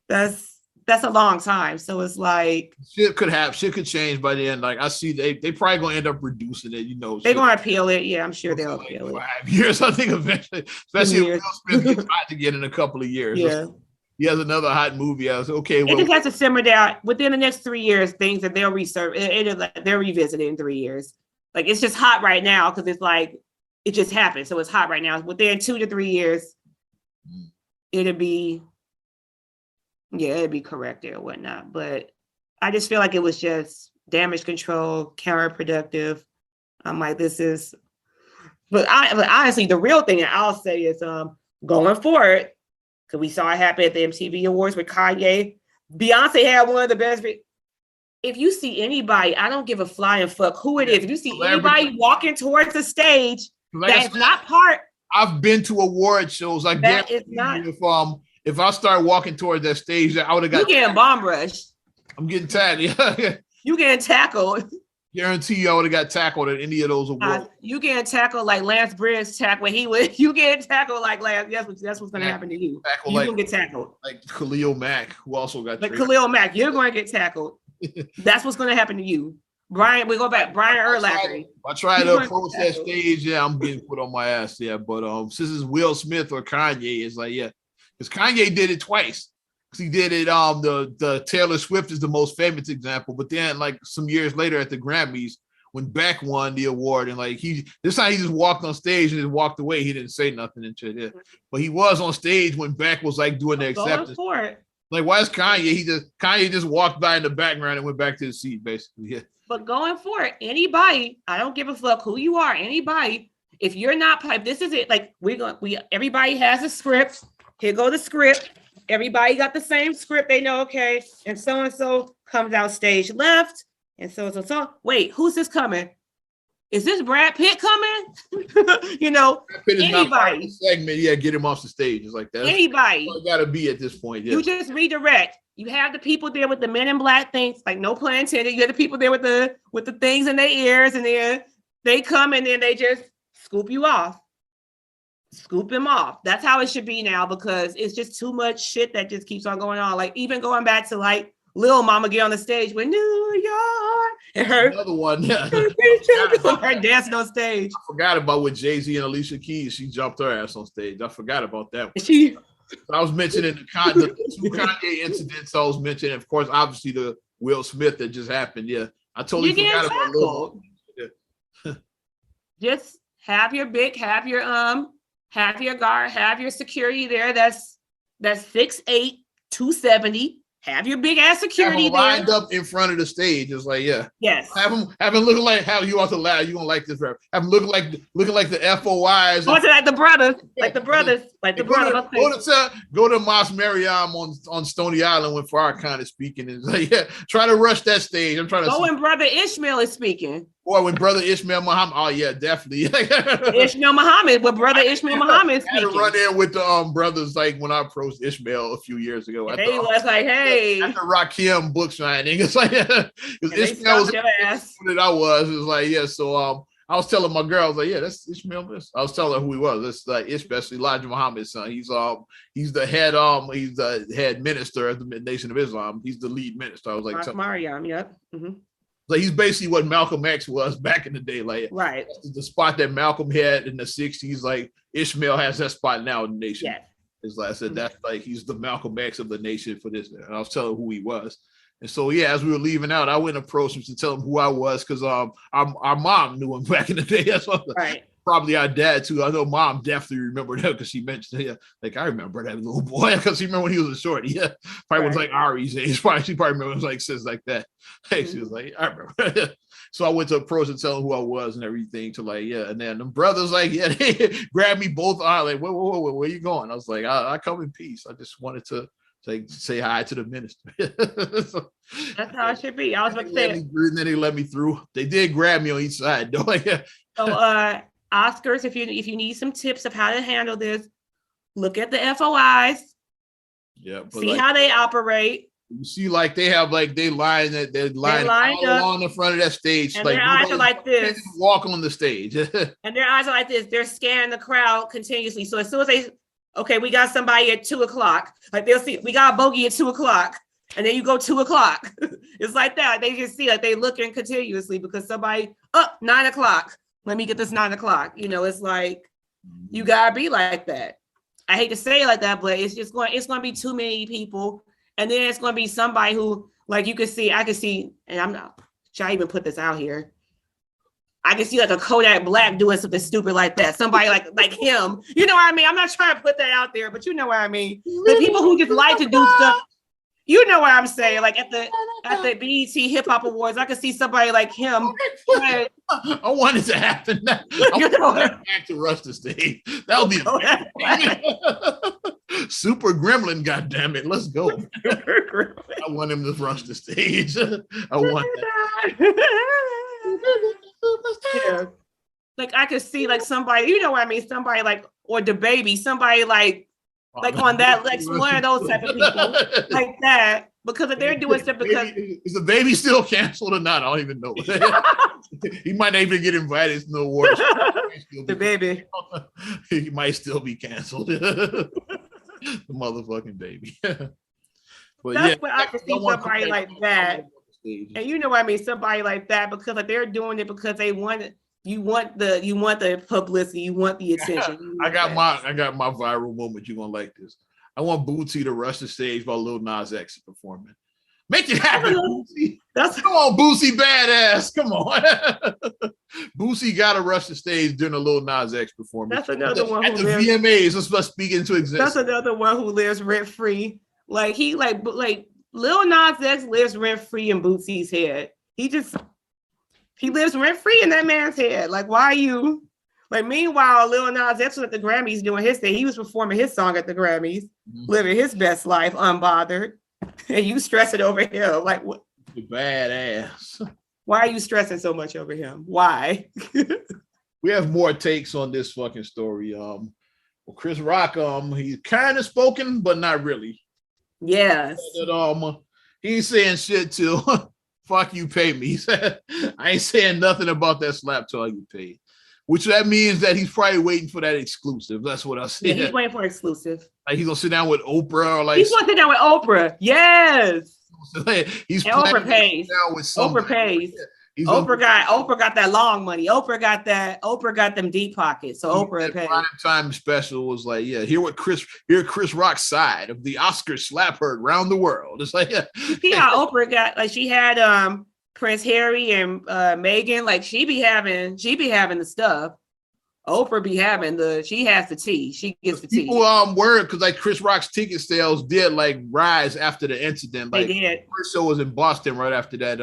That's a long time. So it's like shit could change by the end. Like I see they probably gonna end up reducing it. You know, they're gonna appeal it. Yeah, I'm sure they'll appeal it. 5 years, I think, eventually, especially if Will Smith gets hot again in a couple of years. Yeah. He has another hot movie. I was okay. It just has to simmer down within the next 3 years. Things that they'll they'll revisit it in 3 years. Like it's just hot right now because it's like it just happened, so it's hot right now. Within 2 to 3 years, it'd be corrected or whatnot. But I just feel like it was just damage control, counterproductive. I'm like, this is. But honestly, the real thing that I'll say is going forward. Because we saw it happen at the MTV Awards with Kanye. Beyonce had one of the best. If you see anybody, I don't give a flying fuck who it is. If you see anybody walking towards the stage that's not part. I've been to award shows. I guess if I start walking towards that stage, I would have got. You getting bomb rushed. I'm getting tagged. Yeah. You getting tackled. Guarantee you I would have got tackled at any of those awards. You getting tackled like Lance Briggs tackled when he was. You getting tackled like Lance. That's what's going to happen to you. You're going to get tackled. Like Khalil Mack, who also got like Khalil Mack. You're going to get tackled. That's what's going to happen to you. Brian, we go back. Brian Urlacher. I try to approach that stage. Yeah, I'm getting put on my ass. Yeah, but since it's Will Smith or Kanye, it's like, yeah. Because Kanye did it twice. He did it. The Taylor Swift is the most famous example. But then, like some years later at the Grammys, when Beck won the award, and like this time he just walked on stage and just walked away. He didn't say nothing and shit. Yeah. But he was on stage when Beck was like doing the acceptance. Like, why is Kanye? Kanye just walked by in the background and went back to the seat, basically. Yeah. But going for it, anybody, I don't give a fuck who you are. Anybody, if you're not, if this is it. Like everybody has a script. Here go the script. Everybody got the same script. They know, okay, and so comes out stage left, and so. Wait, who's this coming? Is this Brad Pitt coming? Anybody. Segment, yeah, get him off the stage. It's like that. Anybody. Got to be at this point. Yeah. You just redirect. You have the people there with the Men in Black things, like no pun intended. You have the people there with the things in their ears, and then they come and then they just scoop you off. Scoop him off. That's how it should be now because it's just too much shit that just keeps on going on. Like even going back to like Lil Mama get on the stage with New York and her another one, yeah. her dancing on stage. I forgot about with Jay-Z and Alicia Keys. She jumped her ass on stage. I forgot about that one. I was mentioning the two Kanye incidents. I was mentioning, of course, obviously the Will Smith that just happened. Yeah, I totally forgot about Lil Mama. Yeah. Just have your guard, have your security there. That's 6'8", 270. Have your big ass security there. Lined up in front of the stage. It's like, yeah. Yes. Have him looking like how you want to laugh. You gonna like this rap. Have him looking like the FOIs. Like the brothers. Like the brothers. Go to Mas Mariam on Stony Island when Farrakhan is speaking. And like, yeah, try to rush that stage. I'm trying to when Brother Ishmael is speaking. Or when Brother Ishmael Muhammad. Oh yeah, definitely. Ishmael Muhammad, when Brother Ishmael Muhammad is speaking. I had to run in with the brothers like when I approached Ishmael a few years ago. He was like, hey. After Rakim book signing. It's like Ishmael was that I was. It was like, yeah, so I was telling my girl, I was like, yeah, that's Ishmael. I was telling her who he was. It's like especially Elijah Muhammad's son. He's the head minister of the Nation of Islam. He's the lead minister. I was like, Mariam, yep. Mm-hmm. Like he's basically what Malcolm X was back in the day. Like right. The spot that Malcolm had in the 60s, like Ishmael has that spot now in the nation. Yes. It's like I said, that's like he's the Malcolm X of the nation for this. And I was telling who he was. And so yeah, as we were leaving out, I went and approached him to tell him who I was because our mom knew him back in the day. That's what Right. Probably our dad too. I know mom definitely remembered that because she mentioned it. Like I remember that little boy because she remember when he was a shorty. Yeah, probably was like Ari's age. She probably remember it was like since like that. Hey, she was like, I remember. So I went to approach and tell him who I was and everything to like, yeah. And then the brothers like, yeah, they grabbed me both eye, like, whoa, where you going? I was like, I come in peace. I just wanted to like say hi to the minister. So, that's how it should be. I was about to say, and then they let me through. They did grab me on each side though. so Oscars, if you need some tips of how to handle this, look at the FOIs. Yeah, see like, how they operate. You see, like they have like they line all along the front of that stage. And like their eyes are like this. Walk on the stage. And their eyes are like this. They're scanning the crowd continuously. So as soon as they, okay, we got somebody at 2:00. Like they'll see, we got a bogey at 2:00. And then you go 2:00. It's like that. They just see like they looking continuously because somebody, 9:00. Let me get this 9:00. You know, it's like you gotta be like that. I hate to say it like that, but it's going to be too many people. And then it's going to be somebody who, like I can see, and I'm not, should I even put this out here? I can see like a Kodak Black doing something stupid like that. Somebody like him. You know what I mean? I'm not trying to put that out there, but you know what I mean? The people who just like to do stuff, you know what I'm saying? Like at the BET Hip Hop Awards, I could see somebody like him. I want it to happen. I want back to rush the stage. That would be Super Gremlin. God damn it, let's go. I want him to rush the stage. I want that. Yeah. Like I could see like somebody, you know what I mean? Somebody like, or the baby, somebody like on that, like one of those type of people like that, because if they're doing stuff because is the baby still canceled or not? I don't even know. He might not even get invited to no awards. The baby. He might still be canceled. The motherfucking baby. But that's what I can see somebody like that. And you know what I mean? Somebody like that, because like they're doing it because they want it. You want the publicity, you want the attention. I got my viral moment. You're gonna like this. I want Bootsy to rush the stage while Lil Nas X is performing. Make it happen, Bootsy. Come on, Bootsy, badass. Come on. Bootsy gotta rush the stage during the Lil Nas X performance. That's another one at the VMAs. Let's speak into existence. That's another one who lives rent free. Like he like Lil Nas X lives rent free in Bootsy's head. He lives rent free in that man's head. Like, why are you? Like, meanwhile, Lil Nas X was at the Grammys doing his thing. He was performing his song at the Grammys, living his best life, unbothered. And you stressing over him. Like, what? You badass. Why are you stressing so much over him? Why? We have more takes on this fucking story. Well, Chris Rock, he's kind of spoken, but not really. Yes. He's saying shit too. Fuck you, pay me. I ain't saying nothing about that slap till you pay. Which that means that he's probably waiting for that exclusive. That's what I said. Yeah, he's waiting for exclusive. Like he's gonna sit down with Oprah or like he's gonna sit down with Oprah. Yes. He's Oprah pays. Oprah pays. Oprah got that long money. Oprah got them deep pockets. So Oprah paid. Prime time special was like, yeah, hear Chris Rock's side of the Oscar slap heard around the world. It's like, yeah. See how Oprah got, like, she had Prince Harry and Meghan, like she be having the stuff. Oprah be having she has the tea. She gets the tea. People worried because like Chris Rock's ticket sales did like rise after the incident. Like they did. The first show was in Boston right after that.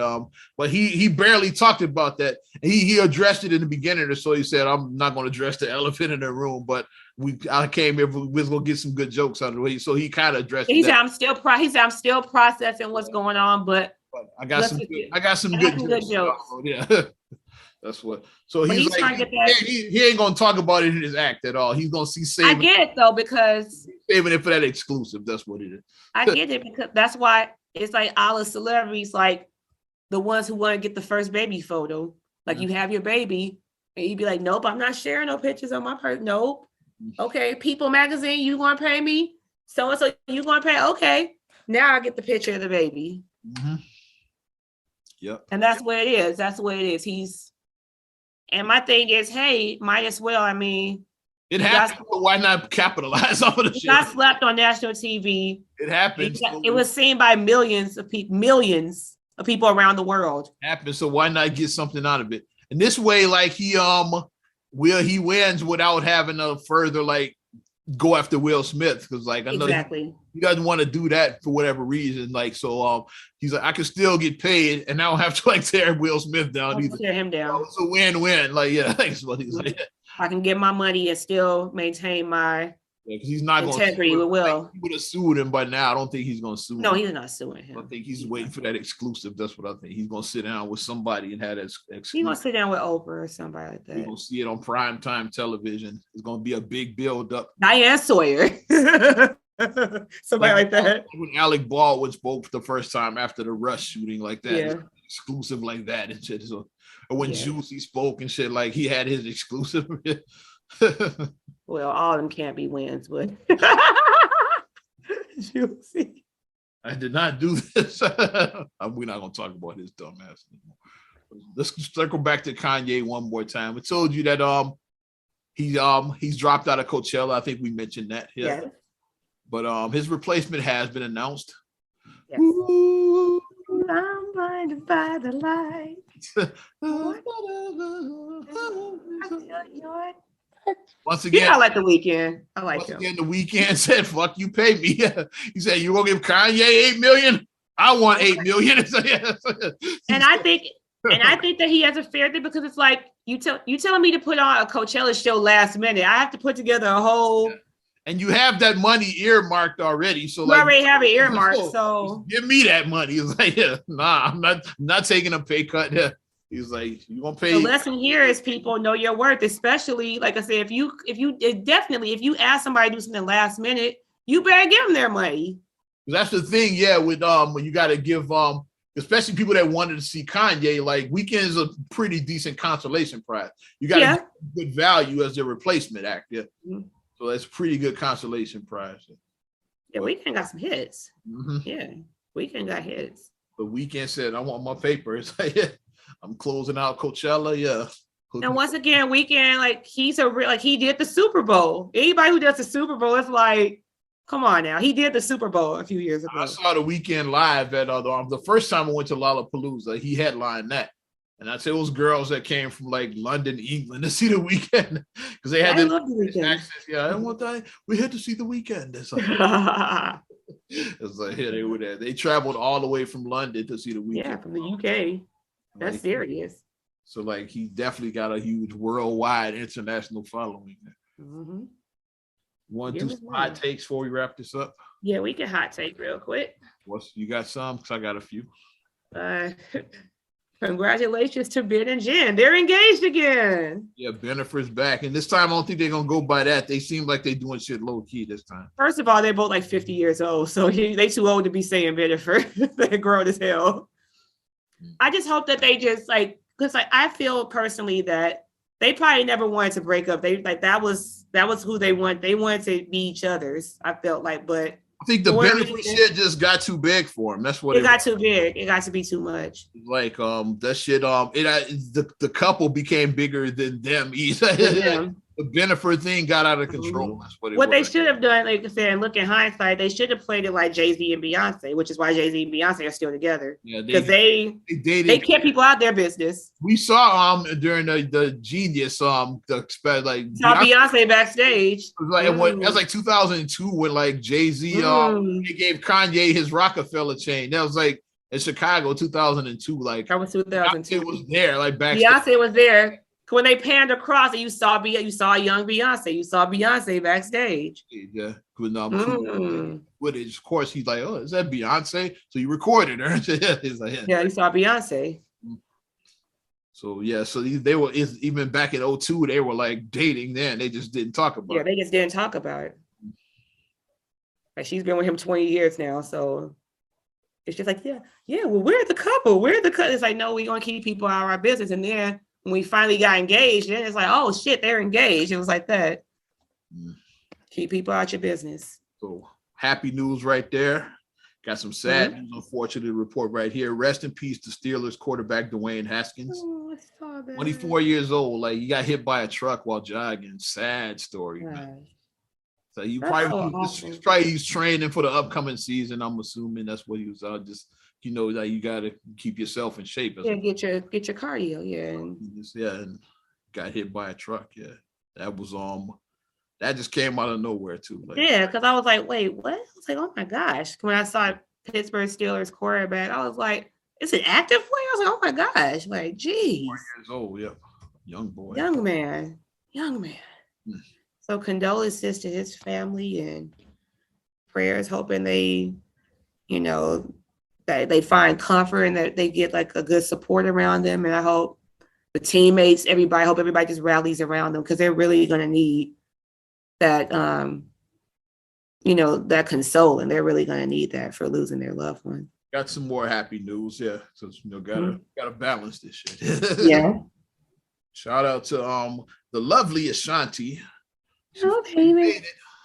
But he barely talked about that. He addressed it in the beginning, so he said, "I'm not going to address the elephant in the room, but I came here. We was going to get some good jokes out of the way." So he kind of addressed. He said, "I'm still processing what's going on, but I got some good jokes." Yeah. That's what. So he's like, he ain't gonna talk about it in his act at all. He's gonna saving. I get it though, because saving it for that exclusive. That's what it is. I get it, because that's why it's like all the celebrities, like the ones who want to get the first baby photo. Like you have your baby, and you be like, "Nope, I'm not sharing no pictures on my person." Nope. Okay, People Magazine, you gonna pay me? So you gonna pay? Okay, now I get the picture of the baby. Mm-hmm. Yep. And that's where it is. That's where it is. And my thing is, hey, might as well. I mean, It happened. So why not capitalize off of the shit? Got slapped on national TV. It happened. It was seen by millions of people around the world. It happened. So why not get something out of it? And this way, like he wins without having to further like go after Will Smith, because like I know he doesn't want to do that for whatever reason. Like so, he's like, I can still get paid, and I don't have to like tear Will Smith down either. Tear him down. So it's a win-win. Like thanks, what he's like. I can get my money and still maintain my because he's not integrity with Will. Like, he would have sued him by now. I don't think he's going to sue him. No, he's not suing him. I think he's waiting for that exclusive. That's what I think. He's going to sit down with somebody and have that exclusive. He's going to sit down with Oprah or somebody like that. You're going to see it on primetime television. It's going to be a big build up. Diane Sawyer. Somebody like that. When Alec Baldwin spoke the first time after the Rush shooting like that. Yeah. Exclusive like that and shit. So, or when Juicy spoke and shit, like he had his exclusive. Well, all of them can't be wins, but Juicy. I did not do this. We're not gonna talk about his dumb ass anymore. Let's circle back to Kanye one more time. I told you that he's dropped out of Coachella. I think we mentioned that. Yeah. Yes. But his replacement has been announced. Yes. Ooh. I'm blinded by the light. Once again, I like The Weeknd. I like him. Again, The Weeknd said, "Fuck you, pay me." He said, "You gonna give Kanye $8 million? I want $8 million." And I think that he has a fair thing, because it's like you telling me to put on a Coachella show last minute. I have to put together a whole. And you have that money earmarked already, so you already have it earmarked. So give me that money. He's like, nah, I'm not taking a pay cut. He's like, you gonna pay. The lesson here is people know your worth, especially like I said, if you ask somebody to do something last minute, you better give them their money. That's the thing, with when you got to give especially people that wanted to see Kanye, like Weeknd is a pretty decent consolation prize. You got to give good value as their replacement act. Yeah. Mm-hmm. So that's pretty good consolation prize. Yeah, Weeknd got some hits. Mm-hmm. Yeah, Weeknd got hits. But Weeknd said, "I want my paper." It's like, I'm closing out Coachella. Yeah. And once again, Weeknd, like he did the Super Bowl. Anybody who does the Super Bowl, it's like, come on now. He did the Super Bowl a few years ago. I saw the Weeknd live at the first time I went to Lollapalooza. He headlined that. And I'd say it was girls that came from like London, England to see the Weeknd because they had access. Yeah, I want that. We had to see the Weeknd. It's like here they were there. They traveled all the way from London to see the Weeknd. Yeah, from the UK. That's like, serious. So like he definitely got a huge worldwide international following. Mm-hmm. Want to do some hot takes before we wrap this up? Yeah, we can hot take real quick. You got some? Because I got a few. Congratulations to Ben and Jen. They're engaged again. Yeah, Bennifer's back. And this time, I don't think they're going to go by that. They seem like they're doing shit low-key this time. First of all, they're both like 50 years old. So they too old to be saying Bennifer. They're grown as hell. I just hope that they just like, because like I feel personally that they probably never wanted to break up. They like that was who they want. They wanted to be each other's. I felt like, but I think the Bennifer shit just got too big for him. That's what it got too big. It got to be too much. Like that shit. The couple became bigger than them. The Bennifer thing got out of control. Mm-hmm. That's what they should have done, like I said, look in hindsight, they should have played it like Jay-Z and Beyonce, which is why Jay-Z and Beyonce are still together. Yeah, because they kept people out their business. We saw during the Genius saw Beyonce backstage. It was that's like 2002 when like Jay-Z he gave Kanye his Rockefeller chain. That was like in Chicago 2002. Like that was 2002. Beyonce was there, like backstage. Beyonce was there. When they panned across, and you saw a young Beyonce. You saw Beyonce backstage. Yeah, footage. Of course, he's like, "Oh, is that Beyonce?" So you recorded her. He's like, yeah, you saw Beyonce. So yeah, so they were even back in 2002, they were like dating. Then they just didn't talk about it. Yeah, they just didn't talk about it. Like she's been with him 20 years now, so it's just like, yeah. Well, we're the couple. It's like, no, we're gonna keep people out of our business, and then. When we finally got engaged, then it's like, oh shit, they're engaged. It was like that. Keep people out your business. So happy news right there. Got some sad news, unfortunately, to report right here. Rest in peace to Steelers quarterback Dwayne Haskins. Oh, I saw that. 24 years old. Like, he got hit by a truck while jogging. Sad story, man. So he's training for the upcoming season. I'm assuming that's what he was just, that you got to keep yourself in shape. Yeah, get your cardio. Yeah. And got hit by a truck. Yeah. That was that just came out of nowhere too. Like, yeah, because I was like, wait, what? I was like, oh my gosh. When I saw Pittsburgh Steelers quarterback, I was like, it's an active player? I was like, oh my gosh. Like, geez. 4 years old, yeah. Young boy. Young man. So condolences to his family and prayers, hoping they, that they find comfort and that they get like a good support around them. And I hope the teammates, everybody just rallies around them, because they're really going to need that, that consoling. They're really going to need that for losing their loved one. Got some more happy news, yeah. So gotta balance this shit. Yeah. Shout out to the lovely Ashanti. Oh, baby.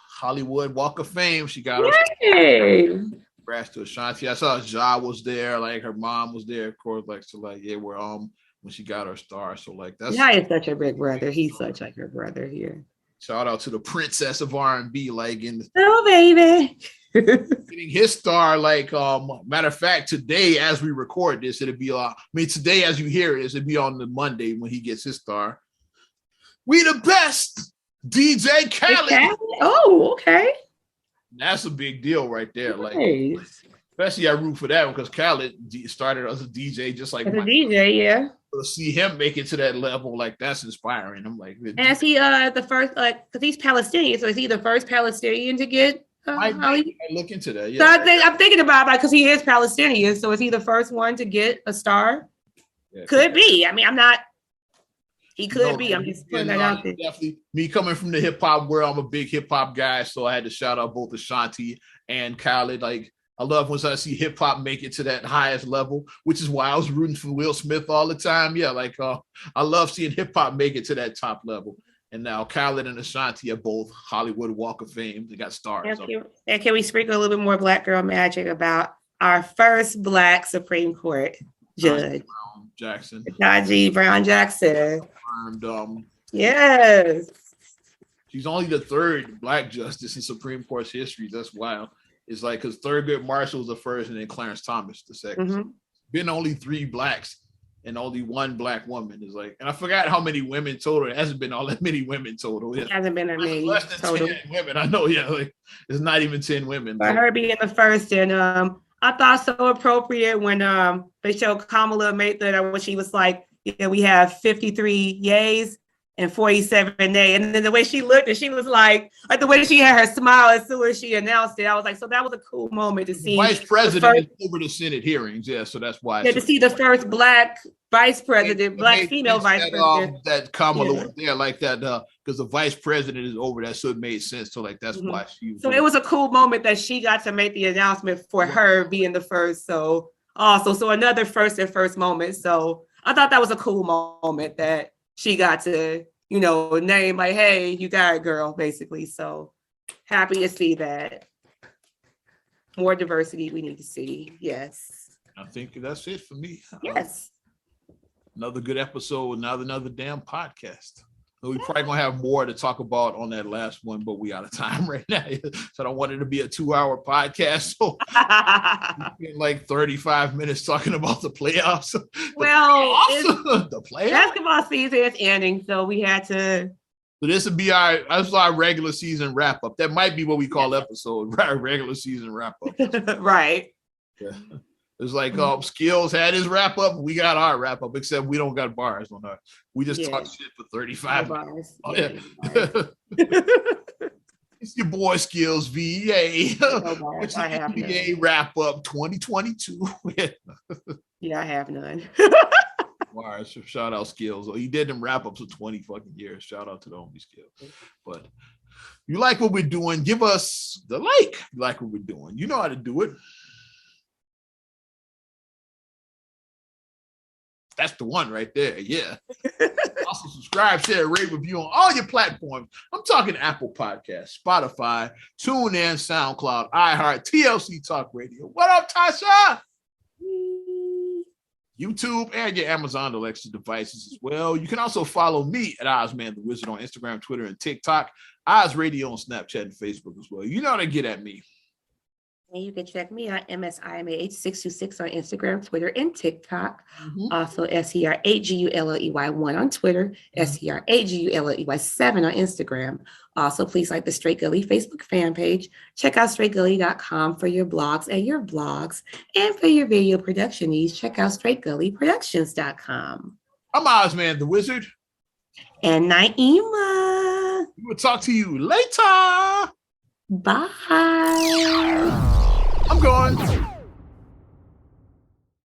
Hollywood Walk of Fame. She got her. Congrats to Ashanti. I saw Ja was there, like her mom was there, of course. Like, so, like, yeah, we're when she got her star. So, like, that's Ja is such a big brother. He's such like her brother here. Shout out to the princess of R&B, like baby. Getting his star, like, matter of fact, today as we record this, it'll be today as you hear it, it'll be on the Monday when he gets his star. We the best, DJ Khaled. Oh, okay. That's a big deal right there. Nice. Like, especially I root for that one, because Khaled started as a DJ, just like as a DJ, yeah. To see him make it to that level, like, that's inspiring. I'm like, and is he the first, like, because he's Palestinian, so is he the first Palestinian to get? I look into that. Yeah. So I'm thinking about it because he is Palestinian. So is he the first one to get a star? Yeah, could be. I mean, I'm not. He could be. I'm just putting that out there. Definitely. Me coming from the hip hop world, I'm a big hip hop guy, so I had to shout out both Ashanti and Khaled. Like, I love when I see hip hop make it to that highest level, which is why I was rooting for Will Smith all the time. Yeah, like I love seeing hip hop make it to that top level. And now Khaled and Ashanti are both Hollywood Walk of Fame. They got stars. And can we sprinkle a little bit more Black girl magic about our first Black Supreme Court judge, Najee Brown Jackson? Yes. She's only the third Black justice in Supreme Court's history. That's wild. It's like, because Thurgood Marshall was the first, and then Clarence Thomas the second. Mm-hmm. Been only 3 Blacks and only 1 Black woman. Is like, and I forgot how many women total. It hasn't been all that many women total. It hasn't been that many less than total. 10 women. I know, yeah. Like, it's not even 10 women. But her being the first, and I thought so appropriate when they showed Kamala made that when she was like, yeah, we have 53 yays and 47 nay. And then the way she looked, and she was like the way she had her smile as soon as she announced it, I was like, so that was a cool moment to see. Vice president is over the Senate hearings, yeah. So that's why. Yeah, to see the first Black vice president, Black female vice president. That Kamala was there like that, because the vice president is over that, so it made sense. So, like, that's why she was. So it was a cool moment that she got to make the announcement for her being the first. So so another first moment. So I thought that was a cool moment that she got to, name, like, hey, you got it, girl, basically. So happy to see that. More diversity we need to see. Yes. I think that's it for me. Yes. Another good episode, another damn podcast. So we probably gonna have more to talk about on that last one, but we out of time right now. So I don't want it to be a 2-hour podcast. So like 35 minutes talking about the playoffs. The playoffs. Basketball season is ending, so we had to. So this would be our regular season wrap up. That might be what we call episode, right? Regular season wrap up. Right. Yeah. It's like Skills had his wrap up. We got our wrap up, except we don't got bars on our. We just talk shit for 35 minutes. Oh, yeah. It's your boy Skills VA. Which NBA wrap up 2022. Yeah, I have none. Bars. Shout out Skills. He did them wrap ups for 20 fucking years. Shout out to the homie Skills. But you like what we're doing? Give us the like. You like what we're doing? You know how to do it. That's the one right there. Yeah. Also subscribe, share, rate, review on all your platforms. I'm talking Apple Podcasts, Spotify, TuneIn, SoundCloud, iHeart, TLC Talk Radio. What up, Tasha? YouTube and your Amazon Alexa devices as well. You can also follow me at Ozman the Wizard on Instagram, Twitter, and TikTok. Oz Radio on Snapchat and Facebook as well. You know how to get at me. And you can check me out, MSIMAH626 on Instagram, Twitter, and TikTok. Also, SER8GULLEY1 on Twitter, SER8GULLEY7 on Instagram. Also, please like the Straight Gully Facebook fan page. Check out straightgully.com for your blogs and your vlogs. And for your video production needs, check out straightgullyproductions.com. I'm Ozman the Wizard. And Naima. We will talk to you later. Bye. I'm going.